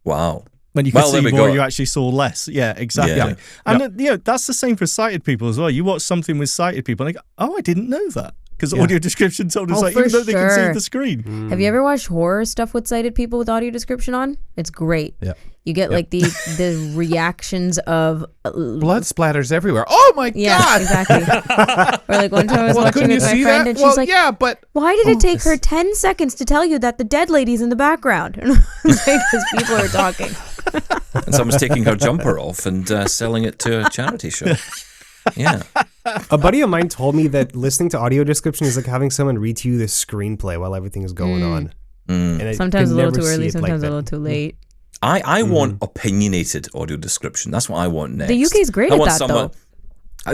Speaker 1: Wow.
Speaker 2: When you could
Speaker 1: Well, there
Speaker 2: see
Speaker 1: we
Speaker 2: more,
Speaker 1: go.
Speaker 2: you actually saw less. Yeah, exactly.
Speaker 1: Yeah.
Speaker 2: And that's the same for sighted people as well. You watch something with sighted people and they go, oh, I didn't know that. Because audio description told us,
Speaker 4: Oh,
Speaker 2: like,
Speaker 4: for
Speaker 2: even though they can see
Speaker 4: sure.
Speaker 2: the screen.
Speaker 4: Have you ever watched horror stuff with sighted people with audio description on? It's great.
Speaker 5: Yeah.
Speaker 4: You get like the reactions of
Speaker 5: Blood splatters everywhere. Oh my
Speaker 4: yeah,
Speaker 5: God.
Speaker 4: exactly. Or like one time I was watching
Speaker 5: couldn't
Speaker 4: with
Speaker 5: you
Speaker 4: my
Speaker 5: see
Speaker 4: friend
Speaker 5: that?
Speaker 4: and she's
Speaker 5: Well,
Speaker 4: like,
Speaker 5: yeah, but
Speaker 4: why did it take her 10 seconds to tell you that the dead lady's in the background? Because people are talking.
Speaker 1: And someone's taking her jumper off and selling it to a charity show. Yeah.
Speaker 3: A buddy of mine told me that listening to audio description is like having someone read to you the screenplay while everything is going on. And I
Speaker 4: Sometimes a
Speaker 3: could
Speaker 4: little
Speaker 3: never
Speaker 4: too
Speaker 3: see
Speaker 4: early,
Speaker 3: it like
Speaker 4: sometimes a
Speaker 3: that.
Speaker 4: little too late.
Speaker 1: I want opinionated audio description. That's what I want next.
Speaker 4: The UK's great
Speaker 1: I
Speaker 4: at
Speaker 1: want
Speaker 4: that,
Speaker 1: someone,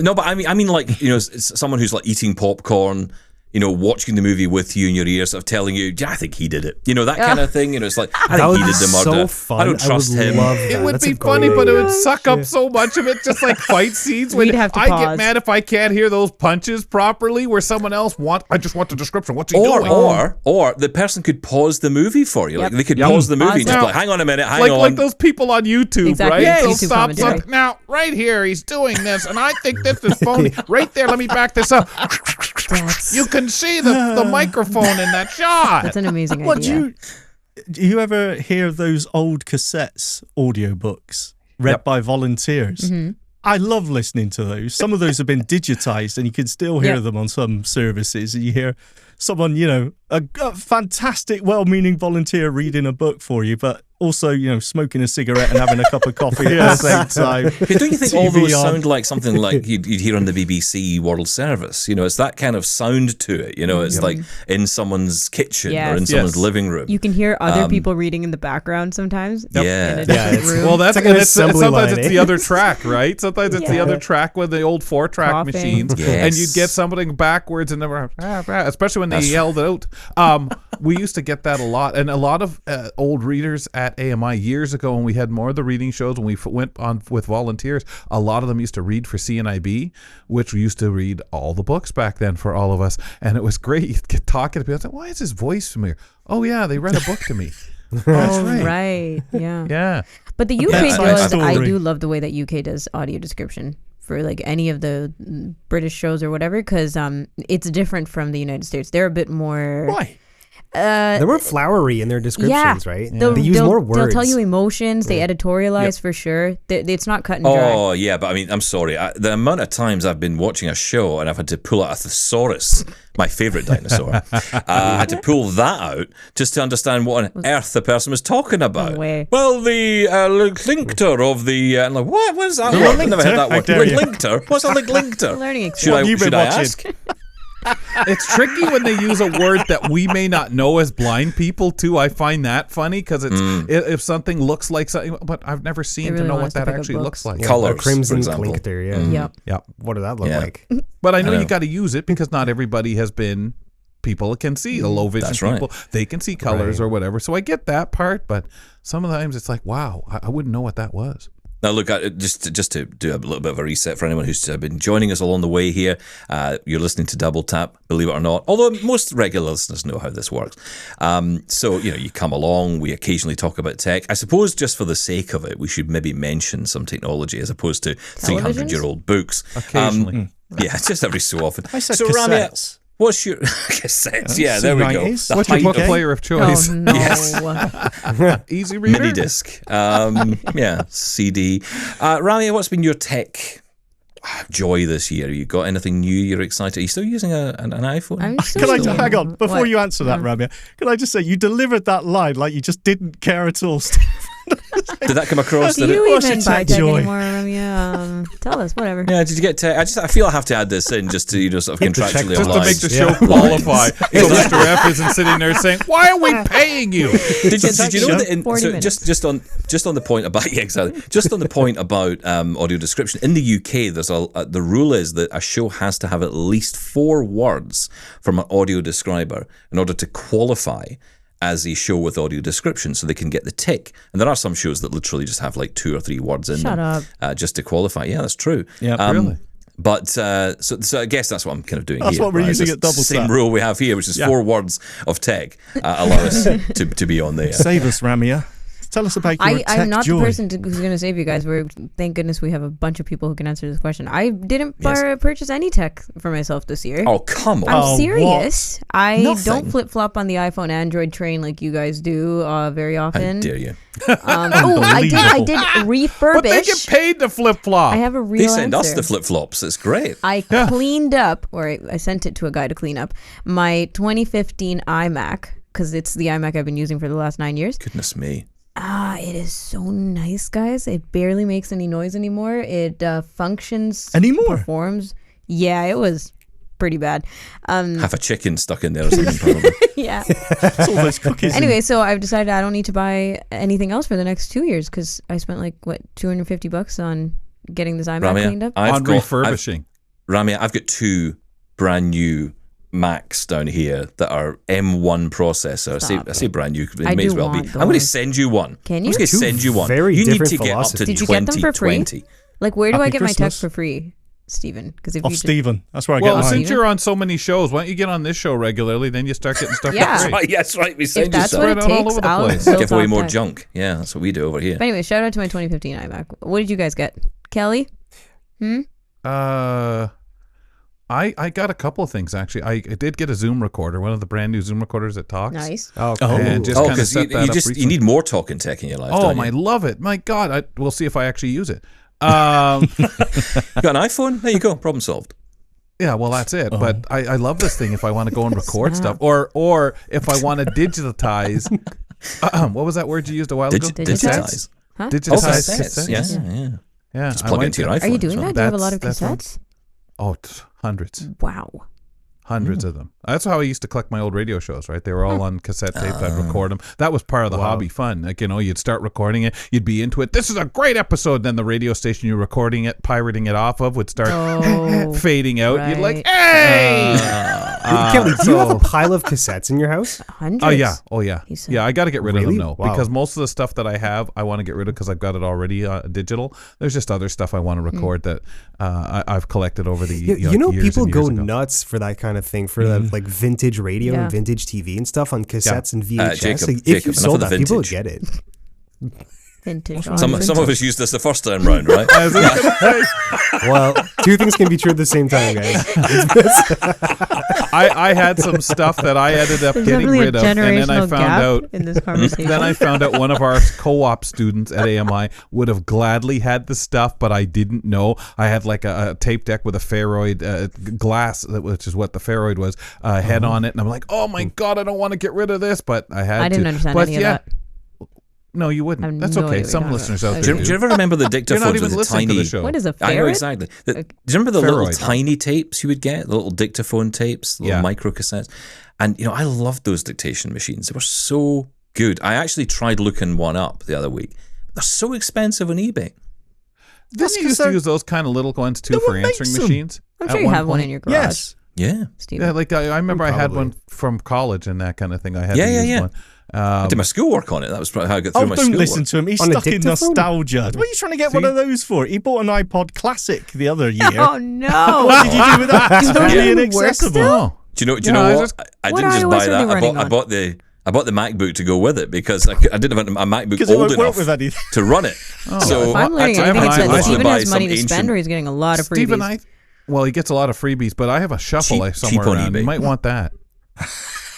Speaker 1: No, but I mean, like, you know, it's someone who's like eating popcorn, watching the movie with you in your ear, sort of telling you, yeah, I think he did it. That kind of thing. It's like, I think he did the murder.
Speaker 3: So fun.
Speaker 1: I don't trust him.
Speaker 5: It would be funny, but it would suck up so much of it, just like fight scenes. When
Speaker 4: We'd have to
Speaker 5: I
Speaker 4: pause.
Speaker 5: get mad if I can't hear those punches properly, where someone else I just want the description. What's he doing?
Speaker 1: Or the person could pause the movie for you. Like they could pause the movie and just be like, hang on a minute, hang on.
Speaker 5: Like those people on YouTube,
Speaker 4: Exactly.
Speaker 5: right?
Speaker 4: Yes.
Speaker 5: They'll
Speaker 4: YouTube
Speaker 5: stop.
Speaker 4: commentary.
Speaker 5: Now, right here, he's doing this, and I think this is phony. Right there, let me back this up. You can see the microphone in that shot.
Speaker 4: That's an amazing
Speaker 2: What
Speaker 4: idea.
Speaker 2: do you ever hear those old cassettes audiobooks read by volunteers?
Speaker 4: Mm-hmm.
Speaker 2: I love listening to those. Some of those have been digitized and you can still hear them on some services. And you hear someone, a fantastic, well-meaning volunteer reading a book for you, but also, smoking a cigarette and having a cup of coffee at the same time.
Speaker 1: Okay, don't you think all
Speaker 2: TV
Speaker 1: those
Speaker 2: on.
Speaker 1: sound like something like you'd hear on the BBC World Service? It's that kind of sound to it. It's like in someone's kitchen or in someone's living room.
Speaker 4: You can hear other people reading in the background sometimes.
Speaker 1: Yeah.
Speaker 4: In a different room.
Speaker 5: Well, that's
Speaker 3: It's like an
Speaker 5: and
Speaker 3: assembly
Speaker 5: sometimes
Speaker 3: line,
Speaker 5: it's the other track, right? Sometimes it's the other track with the old 4-track
Speaker 4: Coughing.
Speaker 5: machines,
Speaker 1: Yes.
Speaker 5: and you'd get something backwards and never, especially when they yelled it out. We used to get that a lot, and a lot of old readers at AMI years ago when we had more of the reading shows, when we went on with volunteers, a lot of them used to read for CNIB, which we used to read all the books back then for all of us, and it was great. You'd get talking to people, like, why is his voice familiar? Oh yeah, they read a book to me. That's
Speaker 4: Right. Yeah.
Speaker 5: Yeah.
Speaker 4: But the UK
Speaker 2: That's my
Speaker 4: does. I
Speaker 2: story.
Speaker 4: do love the way that UK does audio description for like any of the British shows or whatever, because it's different from the United States. They're a bit more.
Speaker 2: Why?
Speaker 3: They're more flowery in their descriptions, right? They use more words.
Speaker 4: They'll tell you emotions. They editorialize for sure. It's not cut and dry.
Speaker 1: Oh, yeah, but I mean, I'm sorry. The amount of times I've been watching a show and I've had to pull out a thesaurus, my favourite dinosaur. I had to pull that out just to understand what on earth the person was talking about.
Speaker 4: No way.
Speaker 1: Well, the linkter of the... I'm like, what? What is that?
Speaker 2: The
Speaker 1: I've never heard that
Speaker 2: How
Speaker 1: word.
Speaker 2: dare you.
Speaker 1: Linkter? What's a linkter?
Speaker 4: Learning
Speaker 1: Should
Speaker 4: experience.
Speaker 1: I,
Speaker 2: You've been
Speaker 1: should I
Speaker 2: watching.
Speaker 1: ask?
Speaker 5: It's tricky when they use a word that we may not know as blind people too. I find that funny because it's if something looks like something, but I've never seen
Speaker 4: They really
Speaker 5: to know
Speaker 4: want
Speaker 5: what
Speaker 4: us to
Speaker 5: that
Speaker 4: pick up
Speaker 5: actually
Speaker 4: books.
Speaker 5: looks like.
Speaker 1: Colours,
Speaker 3: Or crimson
Speaker 1: for example.
Speaker 3: clinkter,
Speaker 4: Yep.
Speaker 5: Yep.
Speaker 3: What does that look
Speaker 1: Yeah.
Speaker 3: like?
Speaker 5: But I know
Speaker 1: know.
Speaker 5: you got to use it because not everybody has been. People can see the low vision
Speaker 1: That's right.
Speaker 5: people. They can see colors or whatever. So I get that part, but sometimes it's like, wow, I wouldn't know what that was.
Speaker 1: Now, look, just to do a little bit of a reset for anyone who's been joining us along the way here, you're listening to Double Tap, believe it or not, although most regular listeners know how this works. So, you come along, we occasionally talk about tech. I suppose just for the sake of it, we should maybe mention some technology as opposed to 300-year-old books.
Speaker 5: Occasionally.
Speaker 1: Yeah, just every so often.
Speaker 2: I said
Speaker 1: so, Ramya,
Speaker 2: cassettes.
Speaker 1: what's your... cassettes, yeah, there we go.
Speaker 2: 90s.
Speaker 1: The
Speaker 5: What's your
Speaker 1: height
Speaker 5: book
Speaker 1: of
Speaker 5: player of choice?
Speaker 4: Oh no.
Speaker 1: Yes.
Speaker 5: Easy reader?
Speaker 1: mini disc. Yeah, CD. Ramya, what's been your tech joy this year? You got anything new you're excited? Are you still using an iPhone?
Speaker 4: I'm
Speaker 2: Can I
Speaker 4: still-
Speaker 2: hang on before
Speaker 4: What?
Speaker 2: you answer that, Ramya? Can I just say you delivered that line like you just didn't care at all.
Speaker 1: Did that come across?
Speaker 4: Do
Speaker 1: Did
Speaker 4: you
Speaker 1: it?
Speaker 2: What's
Speaker 4: even
Speaker 2: your
Speaker 4: buy
Speaker 2: tech
Speaker 4: tech
Speaker 2: joy?
Speaker 4: anymore, Ramya? Tell us, whatever.
Speaker 1: Yeah, did you get tech? I feel I have to add this in just to sort of
Speaker 3: Hit the check
Speaker 1: contractually
Speaker 3: box.
Speaker 5: Just to make
Speaker 1: obliged.
Speaker 5: the show qualify. So Mr. F isn't sitting there saying, why are we paying you?
Speaker 1: Did you know that?
Speaker 4: 40
Speaker 1: So
Speaker 4: minutes.
Speaker 1: just on the point about exactly. Just on the point about audio description in the UK, there's the rule is that a show has to have at least 4 words from an audio describer in order to qualify as a show with audio description, so they can get the tick. And there are some shows that literally just have like 2 or 3 words in
Speaker 4: Shut
Speaker 1: them just to qualify. Yeah, that's true.
Speaker 2: Yeah,
Speaker 5: really?
Speaker 1: But so I guess that's what I'm kind of doing
Speaker 2: That's
Speaker 1: here.
Speaker 2: what we're
Speaker 1: right?
Speaker 2: using
Speaker 1: It's
Speaker 2: at Double
Speaker 1: the same
Speaker 2: Tap.
Speaker 1: rule we have here, which is
Speaker 2: Yeah.
Speaker 1: 4 words of tech allow us to be on there.
Speaker 2: Save us, Ramya. Tell us about your tech
Speaker 4: I'm not
Speaker 2: joy.
Speaker 4: the person who's going to save you guys. Thank goodness we have a bunch of people who can answer this question. I didn't purchase any tech for myself this year.
Speaker 1: Oh, come on.
Speaker 4: I'm
Speaker 2: Oh,
Speaker 4: serious. I
Speaker 1: Nothing.
Speaker 4: don't flip flop on the iPhone Android train like you guys do very
Speaker 1: How
Speaker 4: often.
Speaker 1: dare you?
Speaker 4: I did refurbish.
Speaker 5: But they get paid to flip flop.
Speaker 4: I have a real
Speaker 1: They send us
Speaker 4: answer.
Speaker 1: the flip-flops. It's great.
Speaker 4: I cleaned up, or I sent it to a guy to clean up, my 2015 iMac, because it's the iMac I've been using for the last 9 years.
Speaker 1: Goodness me.
Speaker 4: It is so nice, guys. It barely makes any noise anymore. It functions.
Speaker 2: Anymore?
Speaker 4: Performs. Yeah, it was pretty bad.
Speaker 1: Half a chicken stuck in there or something, probably.
Speaker 4: Yeah.
Speaker 2: It's all those cookies.
Speaker 4: Anyway, so I've decided I don't need to buy anything else for the next 2 years because I spent like, $250 on getting this iMac cleaned
Speaker 1: Ramya,
Speaker 4: up.
Speaker 5: on refurbishing.
Speaker 1: Ramya, I've got 2 brand new Macs down here that are M1 processor. I say brand new, it
Speaker 4: I
Speaker 1: may
Speaker 4: do
Speaker 1: as well be.
Speaker 4: want
Speaker 1: I'm going to
Speaker 4: those.
Speaker 1: send you one.
Speaker 4: Can you?
Speaker 1: I'm going to send you one.
Speaker 3: very
Speaker 1: You need
Speaker 3: different
Speaker 1: to get up to
Speaker 3: philosophies.
Speaker 4: Did you get them for free?
Speaker 1: 2020.
Speaker 4: Like, where do
Speaker 2: Happy
Speaker 4: I get my
Speaker 2: Christmas.
Speaker 4: text for free, Stephen? Because if
Speaker 2: Off
Speaker 4: you
Speaker 2: Steven. That's where I
Speaker 5: Well,
Speaker 2: get mine.
Speaker 5: since you're on so many shows, why don't you get on this show regularly? Then you start getting stuff
Speaker 4: Yeah.
Speaker 5: for free.
Speaker 1: Right, yes, right. We send
Speaker 4: if
Speaker 1: you
Speaker 4: that's
Speaker 1: stuff.
Speaker 4: what it
Speaker 5: Spread it all
Speaker 4: takes,
Speaker 5: over the
Speaker 4: I'll
Speaker 5: place.
Speaker 4: still
Speaker 1: Give away
Speaker 4: talk
Speaker 1: more
Speaker 4: back.
Speaker 1: junk. Yeah, that's what we do over here.
Speaker 4: But anyway, shout out to my 2015 iMac. What did you guys get? Kelly?
Speaker 5: I got a couple of things actually. I did get a Zoom recorder, one of the brand new Zoom recorders that talks.
Speaker 4: Nice.
Speaker 3: Oh,
Speaker 5: And just
Speaker 1: Oh,
Speaker 5: kind of
Speaker 1: because
Speaker 5: set that up
Speaker 1: you
Speaker 5: recently.
Speaker 1: need more talking tech in your life.
Speaker 5: Oh,
Speaker 1: don't
Speaker 5: I
Speaker 1: you?
Speaker 5: love it. My God, we'll see if I actually use it.
Speaker 1: You got an iPhone? There you go. Problem solved.
Speaker 5: Yeah, well, that's it. But I love this thing if I want to go and record stuff, or if I want to digitize. What was that word you used a while ago?
Speaker 1: Digitize.
Speaker 4: Huh?
Speaker 5: Digitize
Speaker 1: cassettes.
Speaker 5: cassettes.
Speaker 1: Yeah.
Speaker 5: Yeah,
Speaker 1: Just
Speaker 5: I
Speaker 1: plug
Speaker 5: went
Speaker 1: into your
Speaker 5: to-
Speaker 1: iPhone.
Speaker 4: Are you doing that? Do you have a lot of
Speaker 5: That's one.
Speaker 4: cassettes?
Speaker 5: Oh, hundreds.
Speaker 4: Wow.
Speaker 5: Hundreds of them. That's how I used to collect my old radio shows, right? They were all on cassette tape. I'd record them. That was part of the hobby fun. Like, you'd start recording it. You'd be into it. This is a great episode. Then the radio station you're recording it, pirating it off of would start fading out. You'd like, hey!
Speaker 3: Kelly, do you have a pile of cassettes in your house?
Speaker 4: Hundreds.
Speaker 5: Oh yeah.
Speaker 4: He said.
Speaker 5: Yeah, I got to get rid of them
Speaker 3: Really?
Speaker 5: now
Speaker 3: Wow.
Speaker 5: because most of the stuff that I have, I want to get rid of because I've got it already digital. There's just other stuff I want to record that I've collected over the
Speaker 3: You
Speaker 5: years
Speaker 3: know,
Speaker 5: and
Speaker 3: people
Speaker 5: years
Speaker 3: go
Speaker 5: ago.
Speaker 3: nuts for that kind of thing, for like vintage radio
Speaker 4: Yeah.
Speaker 3: and vintage TV and stuff on cassettes and VHS.
Speaker 1: Jacob,
Speaker 3: Like, if
Speaker 1: Jacob,
Speaker 3: you
Speaker 1: enough
Speaker 3: sold
Speaker 1: of the
Speaker 3: that, people would
Speaker 1: vintage.
Speaker 3: get it.
Speaker 4: Vintage.
Speaker 1: Some of us used this the first time round, right?
Speaker 3: Well, two things can be true at the same time, guys.
Speaker 5: I had some stuff that I ended up
Speaker 4: There's
Speaker 5: getting
Speaker 4: definitely
Speaker 5: rid
Speaker 4: a
Speaker 5: of, and then I
Speaker 4: generational
Speaker 5: found
Speaker 4: gap
Speaker 5: out.
Speaker 4: in this conversation.
Speaker 5: Then I found out one of our co-op students at AMI would have gladly had the stuff, but I didn't know. I had like a tape deck with a pharoid glass, which is what the pharoid was, head on it, and I'm like, oh my God, I don't want to get rid of this, but I had to.
Speaker 4: I didn't understand
Speaker 5: But
Speaker 4: any of that.
Speaker 5: No, you
Speaker 4: I
Speaker 5: wouldn't.
Speaker 4: have
Speaker 5: That's
Speaker 4: no
Speaker 5: okay.
Speaker 4: idea what
Speaker 5: Some
Speaker 4: you're
Speaker 5: listeners
Speaker 4: talking
Speaker 5: out
Speaker 4: about.
Speaker 5: there
Speaker 1: Do you ever remember the dictaphones
Speaker 5: You're not even
Speaker 1: with the
Speaker 5: listening to
Speaker 1: tiny?
Speaker 5: the show.
Speaker 4: What is a
Speaker 1: I know
Speaker 4: ferret?
Speaker 1: exactly. Do you remember the little
Speaker 5: Pharoid.
Speaker 1: tiny tapes you would get, the little dictaphone tapes, little micro cassettes? And I loved those dictation machines. They were so good. I actually tried looking one up the other week. They're so expensive on eBay.
Speaker 5: Didn't you used to use those kind of little ones too
Speaker 2: No
Speaker 5: for
Speaker 2: one makes
Speaker 5: answering
Speaker 2: them.
Speaker 5: machines?
Speaker 4: I'm
Speaker 5: at
Speaker 4: sure you have one
Speaker 5: point?
Speaker 4: in your garage.
Speaker 2: Yes.
Speaker 1: Yeah.
Speaker 4: Steven.
Speaker 5: Yeah, like I remember I had
Speaker 3: Probably.
Speaker 5: one from college and that kind of thing. I had
Speaker 1: Yeah,
Speaker 5: to
Speaker 1: yeah,
Speaker 5: use
Speaker 1: yeah.
Speaker 5: one.
Speaker 1: I did my schoolwork on it. That was probably how I got through
Speaker 2: Oh,
Speaker 1: my
Speaker 2: don't
Speaker 1: schoolwork.
Speaker 2: listen to him. He's
Speaker 3: On a
Speaker 2: stuck in
Speaker 3: dictaphone?
Speaker 2: nostalgia. What are you trying to get one of those for? He bought an iPod Classic the other year.
Speaker 4: Oh no!
Speaker 2: What did you do with that? It's totally
Speaker 4: Yeah.
Speaker 2: inaccessible.
Speaker 5: Oh.
Speaker 1: Do you know
Speaker 5: Yeah, I
Speaker 1: what?
Speaker 5: just-
Speaker 1: I
Speaker 4: What
Speaker 1: didn't just
Speaker 4: iOS
Speaker 1: buy
Speaker 4: are they
Speaker 1: that.
Speaker 4: running
Speaker 1: I
Speaker 4: on?
Speaker 1: bought the MacBook to go with it because I didn't have a MacBook
Speaker 2: Because it
Speaker 1: old
Speaker 2: won't work
Speaker 1: enough
Speaker 2: with anything.
Speaker 1: to run it. So
Speaker 4: If I'm learning
Speaker 1: I
Speaker 4: anything,
Speaker 1: had
Speaker 4: it's
Speaker 1: to
Speaker 4: that
Speaker 1: literally
Speaker 4: Steven
Speaker 1: buy
Speaker 4: has
Speaker 1: some
Speaker 4: money to spend,
Speaker 1: ancient
Speaker 4: or he's getting a lot of freebies.
Speaker 5: Steven, well, he gets a lot of freebies, but I have a shuffle
Speaker 1: Cheap-
Speaker 5: somewhere
Speaker 1: cheap on
Speaker 5: around.
Speaker 1: eBay.
Speaker 5: You might want that.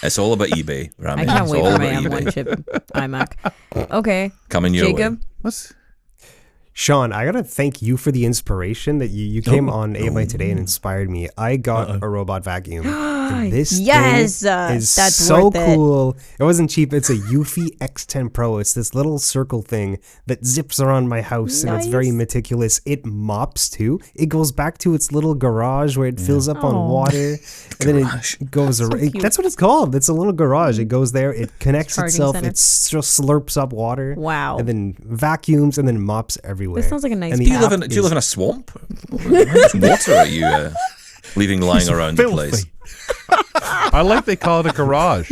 Speaker 1: It's all about eBay, Ramya.
Speaker 4: I can't
Speaker 1: It's
Speaker 4: wait
Speaker 1: all
Speaker 4: for my
Speaker 1: about
Speaker 4: M1
Speaker 1: eBay.
Speaker 4: chip iMac. Okay,
Speaker 1: Coming your way.
Speaker 4: Jacob.
Speaker 5: What's
Speaker 3: Sean, I gotta thank you for the inspiration that you came on AMI Today and inspired me. I got a robot vacuum. And this
Speaker 4: Yes,
Speaker 3: thing is
Speaker 4: that's
Speaker 3: so
Speaker 4: worth it.
Speaker 3: cool. It wasn't cheap. It's a Eufy X10 Pro. It's this little circle thing that zips around my house, and it's very
Speaker 4: Nice.
Speaker 3: meticulous. It mops too. It goes back to its little garage where it fills up on
Speaker 4: Aw.
Speaker 3: water, and then
Speaker 1: Garage.
Speaker 3: it goes around.
Speaker 4: cute.
Speaker 3: That's what it's called. It's a little garage. It goes there. It connects
Speaker 4: Charging
Speaker 3: itself.
Speaker 4: center.
Speaker 3: It just slurps up water.
Speaker 4: Wow.
Speaker 3: And then vacuums and then mops everywhere.
Speaker 4: This sounds like a nice
Speaker 3: And the
Speaker 1: Do you live
Speaker 3: app
Speaker 1: in? Do you
Speaker 3: is-
Speaker 1: live in a swamp? How much water are you leaving lying around the place?
Speaker 2: Filthy.
Speaker 5: I like they call it a garage.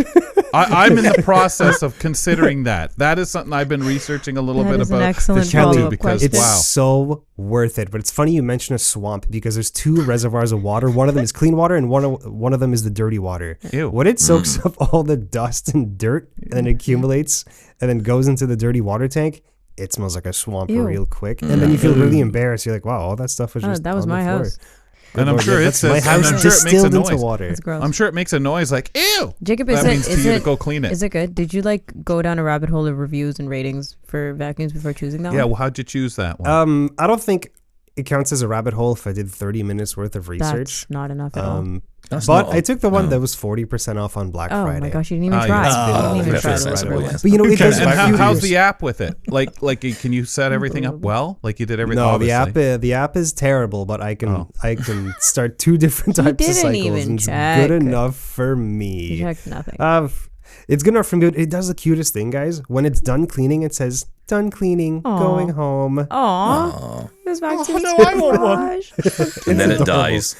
Speaker 5: I'm in the process of considering that. That is something I've been researching a little
Speaker 4: That
Speaker 5: bit
Speaker 4: is an
Speaker 5: about
Speaker 4: excellent
Speaker 5: this show
Speaker 4: follow-up
Speaker 5: because
Speaker 4: question.
Speaker 3: It's
Speaker 5: wow.
Speaker 3: so worth it. But it's funny you mention a swamp because there's two reservoirs of water. One of them is clean water and one of them is the dirty water.
Speaker 5: Ew.
Speaker 3: When it soaks up all the dust and dirt and then accumulates and then goes into the dirty water tank, it smells like a swamp
Speaker 4: Ew.
Speaker 3: real quick. And then you feel really embarrassed. You're like, wow, all that stuff was
Speaker 4: Oh,
Speaker 3: just
Speaker 4: that was
Speaker 3: on the
Speaker 4: my
Speaker 3: floor.
Speaker 4: house.
Speaker 5: And I'm
Speaker 3: Lord,
Speaker 5: sure
Speaker 3: yeah,
Speaker 5: it's
Speaker 3: that's my house
Speaker 5: I'm sure it makes a
Speaker 3: distilled into
Speaker 5: noise.
Speaker 3: water.
Speaker 4: It's gross.
Speaker 5: I'm sure it makes a noise like ew.
Speaker 4: Jacob,
Speaker 5: That
Speaker 4: is
Speaker 5: means
Speaker 4: it
Speaker 5: to you
Speaker 4: is
Speaker 5: to go clean it.
Speaker 4: Is it good? Did you like go down a rabbit hole of reviews and ratings for vacuums before choosing that
Speaker 5: Yeah,
Speaker 4: one?
Speaker 5: well, how'd you choose that one?
Speaker 3: I don't think it counts as a rabbit hole if I did 30 minutes worth of research.
Speaker 4: That's not enough at all.
Speaker 1: That's
Speaker 3: But
Speaker 1: not-
Speaker 3: I took the one
Speaker 1: no.
Speaker 3: that was 40% off on Black
Speaker 4: Oh
Speaker 3: Friday.
Speaker 4: my gosh, you didn't even
Speaker 5: Ah,
Speaker 4: try.
Speaker 5: yes.
Speaker 4: You didn't even
Speaker 1: that's
Speaker 4: try
Speaker 1: very
Speaker 4: the
Speaker 1: sensible,
Speaker 4: rabbit hole.
Speaker 1: yes.
Speaker 3: But you know, it
Speaker 2: Okay,
Speaker 3: does
Speaker 5: and
Speaker 2: and
Speaker 5: how's
Speaker 3: vacuums.
Speaker 5: the app with it? Like, can you set everything up well? Like you did everything.
Speaker 3: No,
Speaker 5: obviously.
Speaker 3: the app is terrible, but I can start two different
Speaker 4: You
Speaker 3: types of
Speaker 4: didn't
Speaker 3: cycles,
Speaker 4: even
Speaker 3: and it's
Speaker 4: check.
Speaker 3: good enough for
Speaker 4: You
Speaker 3: me.
Speaker 4: checked nothing.
Speaker 3: It's good enough for me. It does the cutest thing, guys. When it's done cleaning, it says, done cleaning, going home.
Speaker 4: Aw. Goes back to the
Speaker 2: no, I want one.
Speaker 4: garage.
Speaker 1: And then it dies.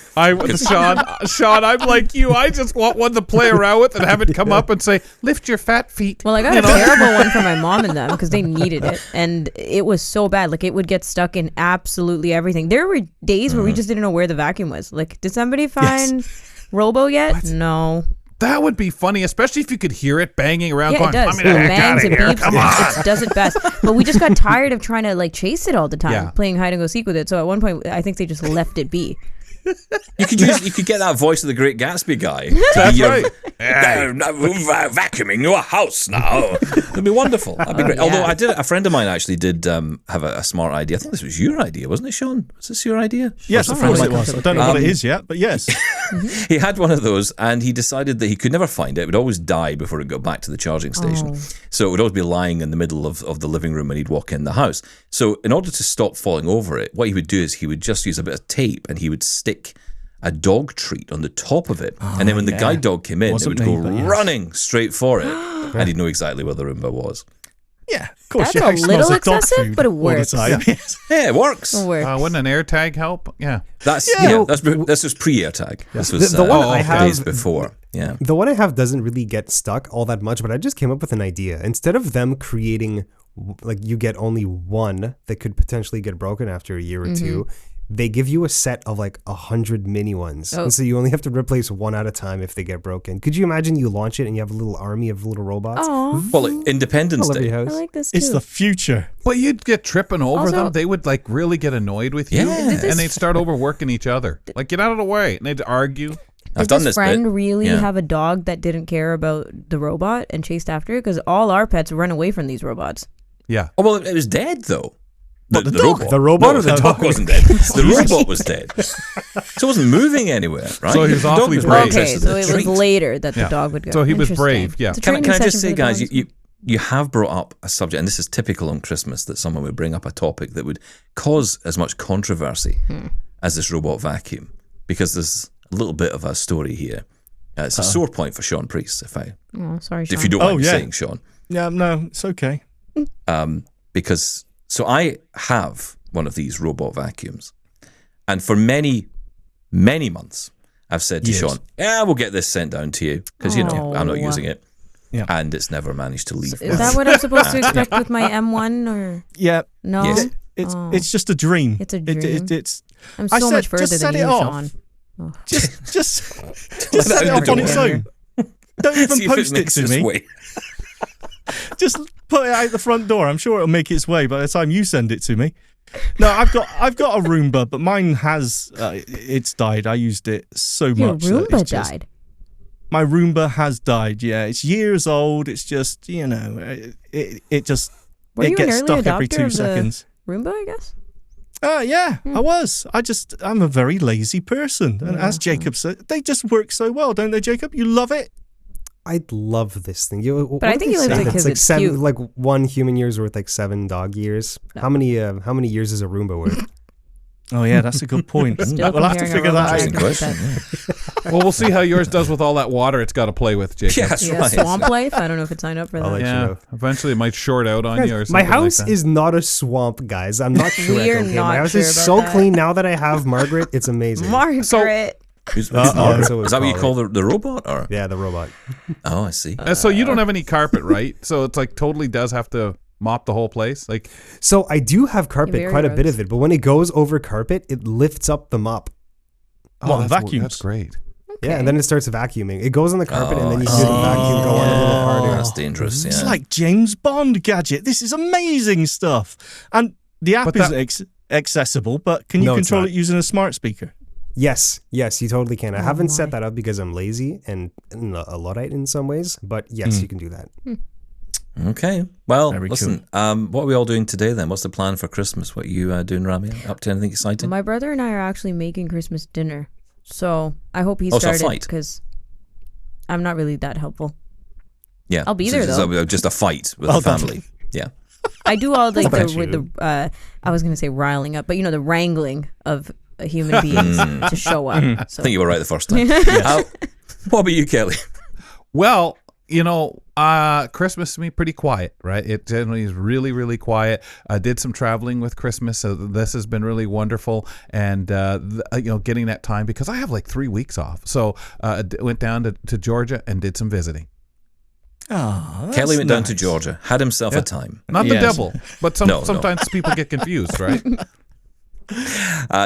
Speaker 5: Sean, I'm like you. I just want one to play around with and have it come up and say, lift your fat feet.
Speaker 4: Well, I got a terrible one for my mom and them because they needed it. And it was so bad. Like, it would get stuck in absolutely everything. There were days where we just didn't know where the vacuum was. Like, did somebody find Robo yet?
Speaker 5: What?
Speaker 4: No.
Speaker 5: That would be funny, especially if you could hear it banging around.
Speaker 4: Yeah,
Speaker 5: going,
Speaker 4: it does.
Speaker 5: It
Speaker 4: It bangs and beeps. It does it best. But we just got tired of trying to like chase it all the time, playing hide and go seek with it. So at one point, I think they just left it be.
Speaker 1: You could get that voice of the Great Gatsby guy.
Speaker 5: That's right.
Speaker 1: Vacuuming your house now. It'd be wonderful. That'd be great.
Speaker 4: Yeah.
Speaker 1: Although a friend of mine actually did have a smart idea. I think this was your idea, wasn't it, Sean? Was this your idea?
Speaker 2: Yes, of course it was. I don't know what it is yet, but yes.
Speaker 1: He had one of those, and he decided that he could never find it. It would always die before it got back to the charging station. So it would always be lying in the middle of the living room when he'd walk in the house. So in order to stop falling over it, what he would do is he would just use a bit of tape and he would stick a dog treat on the top of it. And then when the guide dog came in, it would go running straight for it. And he'd know exactly where the Roomba was.
Speaker 2: Yeah, of course.
Speaker 4: That's a little excessive, but it works.
Speaker 1: Yeah, it works.
Speaker 4: It works.
Speaker 5: Wouldn't an AirTag help? Yeah.
Speaker 1: This was pre-AirTag. This was
Speaker 3: The one I have,
Speaker 1: days before. Yeah.
Speaker 3: The one I have doesn't really get stuck all that much, but I just came up with an idea. Instead of them creating, like, you get only one that could potentially get broken after a year or two, they give you a set of like 100 mini ones. And so you only have to replace one at a time if they get broken. Could you imagine you launch it and you have a little army of little robots?
Speaker 1: Well, Independence Day.
Speaker 4: I like this too.
Speaker 2: It's the future.
Speaker 5: But you'd get tripping over
Speaker 4: Also-
Speaker 5: them. They would like really get annoyed with you.
Speaker 1: Yeah.
Speaker 5: And they'd start overworking each other. Like, get out of the way. And they'd argue.
Speaker 1: I've
Speaker 4: Did
Speaker 1: done
Speaker 4: this
Speaker 1: this
Speaker 4: friend
Speaker 1: bit.
Speaker 4: really
Speaker 1: Yeah.
Speaker 4: have a dog that didn't care about the robot and chased after it? Because all our pets run away from these robots.
Speaker 5: Yeah.
Speaker 1: Oh, well, it was dead, though.
Speaker 2: But the dog?
Speaker 1: robot.
Speaker 3: The robot
Speaker 1: No,
Speaker 3: or the
Speaker 1: the
Speaker 3: dog?
Speaker 1: dog wasn't dead. The robot was dead. So it wasn't moving anywhere, right?
Speaker 5: So he was
Speaker 1: The dog
Speaker 5: awfully
Speaker 1: was
Speaker 5: brave.
Speaker 1: more
Speaker 4: Okay,
Speaker 1: interested
Speaker 4: so
Speaker 1: in the
Speaker 4: it was
Speaker 1: treat.
Speaker 4: later that the
Speaker 5: Yeah.
Speaker 4: dog would go.
Speaker 5: So he was
Speaker 4: Interesting.
Speaker 5: brave, yeah.
Speaker 4: It's a
Speaker 1: Can
Speaker 4: training
Speaker 1: I just
Speaker 4: session
Speaker 1: say,
Speaker 4: for the
Speaker 1: guys,
Speaker 4: dogs.
Speaker 1: you have brought up a subject, and this is typical on Christmas, that someone would bring up a topic that would cause as much controversy as this robot vacuum, because there's a little bit of a story here. It's a sore point for Sean Priest,
Speaker 4: Oh, sorry, Sean.
Speaker 1: if you don't mind me saying, Sean.
Speaker 2: Yeah, no, it's okay.
Speaker 1: Because I have one of these robot vacuums, and for many, many months, I've said to Sean, "Yeah, we'll get this sent down to you because I'm not using it."
Speaker 2: Yeah.
Speaker 1: And it's never managed to leave.
Speaker 4: Is that what I'm supposed to expect with my M1 or
Speaker 2: Yeah.
Speaker 4: no?
Speaker 1: Yes.
Speaker 2: It's just a dream.
Speaker 4: It's a dream.
Speaker 2: It's
Speaker 4: I'm
Speaker 2: I
Speaker 4: so
Speaker 2: said,
Speaker 4: much further
Speaker 2: just
Speaker 4: than
Speaker 2: set
Speaker 4: you,
Speaker 2: it off.
Speaker 4: Sean.
Speaker 2: just set it off on its own. Don't even
Speaker 1: See if
Speaker 2: post it
Speaker 1: makes
Speaker 2: to
Speaker 1: its
Speaker 2: me.
Speaker 1: way.
Speaker 2: Just put it out the front door. I'm sure it'll make its way by the time you send it to me. No, I've got a Roomba, but mine has it's died. I used it so
Speaker 4: Your
Speaker 2: much. that
Speaker 4: Roomba
Speaker 2: it's just-
Speaker 4: died.
Speaker 2: My Roomba has died. Yeah, it's years old. It's just it just
Speaker 4: Were
Speaker 2: it
Speaker 4: you an
Speaker 2: gets
Speaker 4: early
Speaker 2: stuck every
Speaker 4: adopter
Speaker 2: 2
Speaker 4: of the
Speaker 2: seconds.
Speaker 4: Roomba, I guess.
Speaker 2: Yeah, I was. I'm a very lazy person, and as Jacob said, they just work so well, don't they, Jacob? You love it.
Speaker 3: I love this thing.
Speaker 4: But I think you love it because it's
Speaker 3: seven,
Speaker 4: cute.
Speaker 3: like 1 human year's worth like 7 dog years. How many years is a Roomba worth?
Speaker 2: Oh yeah, that's a good point.
Speaker 4: Still
Speaker 2: We'll have to
Speaker 4: comparing
Speaker 2: figure
Speaker 4: a
Speaker 2: that
Speaker 4: robot
Speaker 2: out.
Speaker 1: Interesting
Speaker 4: with
Speaker 1: question.
Speaker 5: Well, we'll see how yours does with all that water it's got to play with, Jacob.
Speaker 1: Yeah, that's
Speaker 4: Yeah,
Speaker 1: right.
Speaker 4: Swamp Life. I don't know if it signed up for that.
Speaker 3: I'll let you
Speaker 5: Yeah,
Speaker 3: know.
Speaker 5: eventually it might short out on you or
Speaker 3: Guys,
Speaker 5: something
Speaker 3: my house
Speaker 5: like that.
Speaker 3: is not a swamp, guys. I'm not sure.
Speaker 4: We're
Speaker 3: okay?
Speaker 4: not
Speaker 3: My house
Speaker 4: sure
Speaker 3: is
Speaker 4: about
Speaker 3: so
Speaker 4: that.
Speaker 3: clean now that I have Margaret. It's amazing.
Speaker 4: Margaret.
Speaker 1: Who's
Speaker 3: Uh-oh.
Speaker 1: Is
Speaker 3: So we
Speaker 1: that what you
Speaker 3: call
Speaker 1: call the robot? Or
Speaker 3: Yeah, the robot.
Speaker 1: oh, I see.
Speaker 5: So you don't have any carpet, right? So it's like totally does have to mop the whole place. Like,
Speaker 3: So I do have carpet,
Speaker 4: Very
Speaker 3: quite a bit
Speaker 4: gross.
Speaker 3: of it, but when it goes over carpet, it lifts up the mop.
Speaker 2: What, vacuums?
Speaker 5: That's great.
Speaker 3: Yeah, and then it starts vacuuming. It goes on the carpet, and then you
Speaker 1: I
Speaker 3: hear the
Speaker 1: see.
Speaker 3: vacuum go on a little harder.
Speaker 1: That's dangerous.
Speaker 2: It's
Speaker 1: Yeah.
Speaker 2: like James Bond gadget. This is amazing stuff. And the app
Speaker 5: But
Speaker 2: is
Speaker 5: that-
Speaker 2: accessible, but can you
Speaker 3: No, it's
Speaker 2: control
Speaker 3: not.
Speaker 2: it using a smart speaker?
Speaker 3: Yes, you totally can. I haven't set that up because I'm lazy and a Luddite in some ways, but yes, you can do that.
Speaker 1: Okay. Well,
Speaker 2: Very
Speaker 1: listen. What are we all doing today then? What's the plan for Christmas? What are you doing, Ramya? Up to anything exciting?
Speaker 4: My brother and I are actually making Christmas dinner, so I hope he
Speaker 1: Oh, so a
Speaker 4: started
Speaker 1: fight.
Speaker 4: because I'm not really that helpful.
Speaker 1: Yeah.
Speaker 4: I'll be
Speaker 1: So
Speaker 4: there,
Speaker 1: just
Speaker 4: though.
Speaker 1: Just a fight with
Speaker 2: Oh,
Speaker 1: the family. Yeah.
Speaker 4: I do all like
Speaker 3: about
Speaker 4: the with
Speaker 3: you?
Speaker 4: the I was gonna say riling up, but the wrangling of human beings to show up.
Speaker 1: I
Speaker 4: So
Speaker 1: think you were right the first time. What about you, Kelly?
Speaker 5: Well, Christmas to me pretty quiet, right? It generally is really, really quiet. I did some traveling with Christmas, so this has been really wonderful. And getting that time, because I have like 3 weeks off, so went down to Georgia and did some visiting.
Speaker 2: Oh,
Speaker 1: Kelly went down to Georgia, had himself a time.
Speaker 5: Not the devil, but
Speaker 1: No.
Speaker 5: sometimes people get confused, right?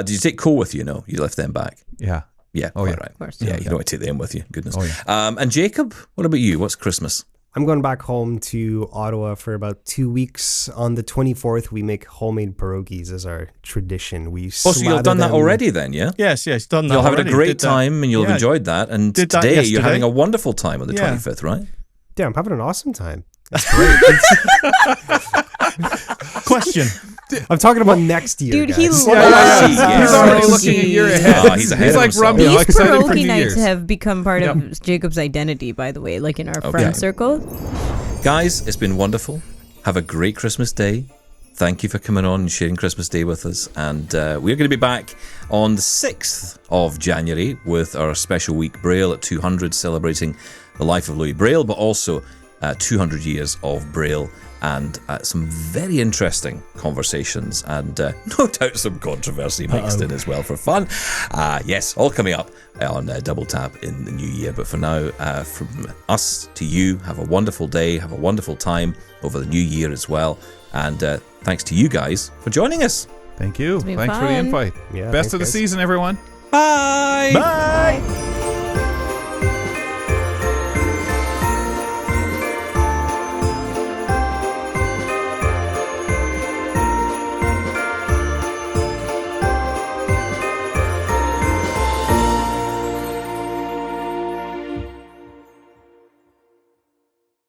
Speaker 1: Did you take Cole with you? No, you left them back.
Speaker 5: Yeah.
Speaker 1: Yeah,
Speaker 5: Oh, yeah.
Speaker 1: right.
Speaker 4: Of course.
Speaker 1: Yeah, you don't want to take them with you. Goodness.
Speaker 5: Oh, yeah.
Speaker 1: And Jacob, what about you? What's Christmas?
Speaker 3: I'm going back home to Ottawa for about 2 weeks. On the 24th, we make homemade pierogies as our tradition. We
Speaker 1: So you've done that already then, yeah?
Speaker 2: Yes, done that.
Speaker 1: You'll have
Speaker 2: already.
Speaker 1: a great
Speaker 2: Did that.
Speaker 1: time and you'll have
Speaker 2: Yeah.
Speaker 1: enjoyed that. And
Speaker 2: Did that
Speaker 1: today you're
Speaker 2: yesterday.
Speaker 1: having a wonderful time on the
Speaker 2: Yeah.
Speaker 1: 25th, right?
Speaker 3: Yeah, I'm having an awesome time.
Speaker 2: Question.
Speaker 3: I'm talking about next year,
Speaker 4: Dude,
Speaker 3: guys.
Speaker 4: he loves
Speaker 1: yeah.
Speaker 5: He's already
Speaker 4: pierogi.
Speaker 5: looking a year ahead.
Speaker 1: He's ahead
Speaker 5: He's
Speaker 1: of
Speaker 5: like
Speaker 1: himself.
Speaker 5: Ramya,
Speaker 4: These
Speaker 5: excited for
Speaker 4: pierogi
Speaker 5: New
Speaker 4: nights
Speaker 5: Year's.
Speaker 4: have become part of Jacob's identity, by the way, like in our friend circle.
Speaker 1: Guys, it's been wonderful. Have a great Christmas Day. Thank you for coming on and sharing Christmas Day with us. And we're going to be back on the 6th of January with our special week Braille at 200, celebrating the life of Louis Braille, but also 200 years of Braille, and some very interesting conversations, and no doubt some controversy mixed in as well for fun. Yes, all coming up on Double Tap in the new year. But for now, from us to you, have a wonderful day, have a wonderful time over the new year as well. And thanks to you guys for joining us.
Speaker 5: Thank you.
Speaker 4: been
Speaker 5: Thanks for the
Speaker 4: fun.
Speaker 5: invite.
Speaker 3: Yeah,
Speaker 5: Best
Speaker 3: thanks,
Speaker 5: of the
Speaker 3: guys.
Speaker 5: season, everyone.
Speaker 1: Bye.
Speaker 2: Bye.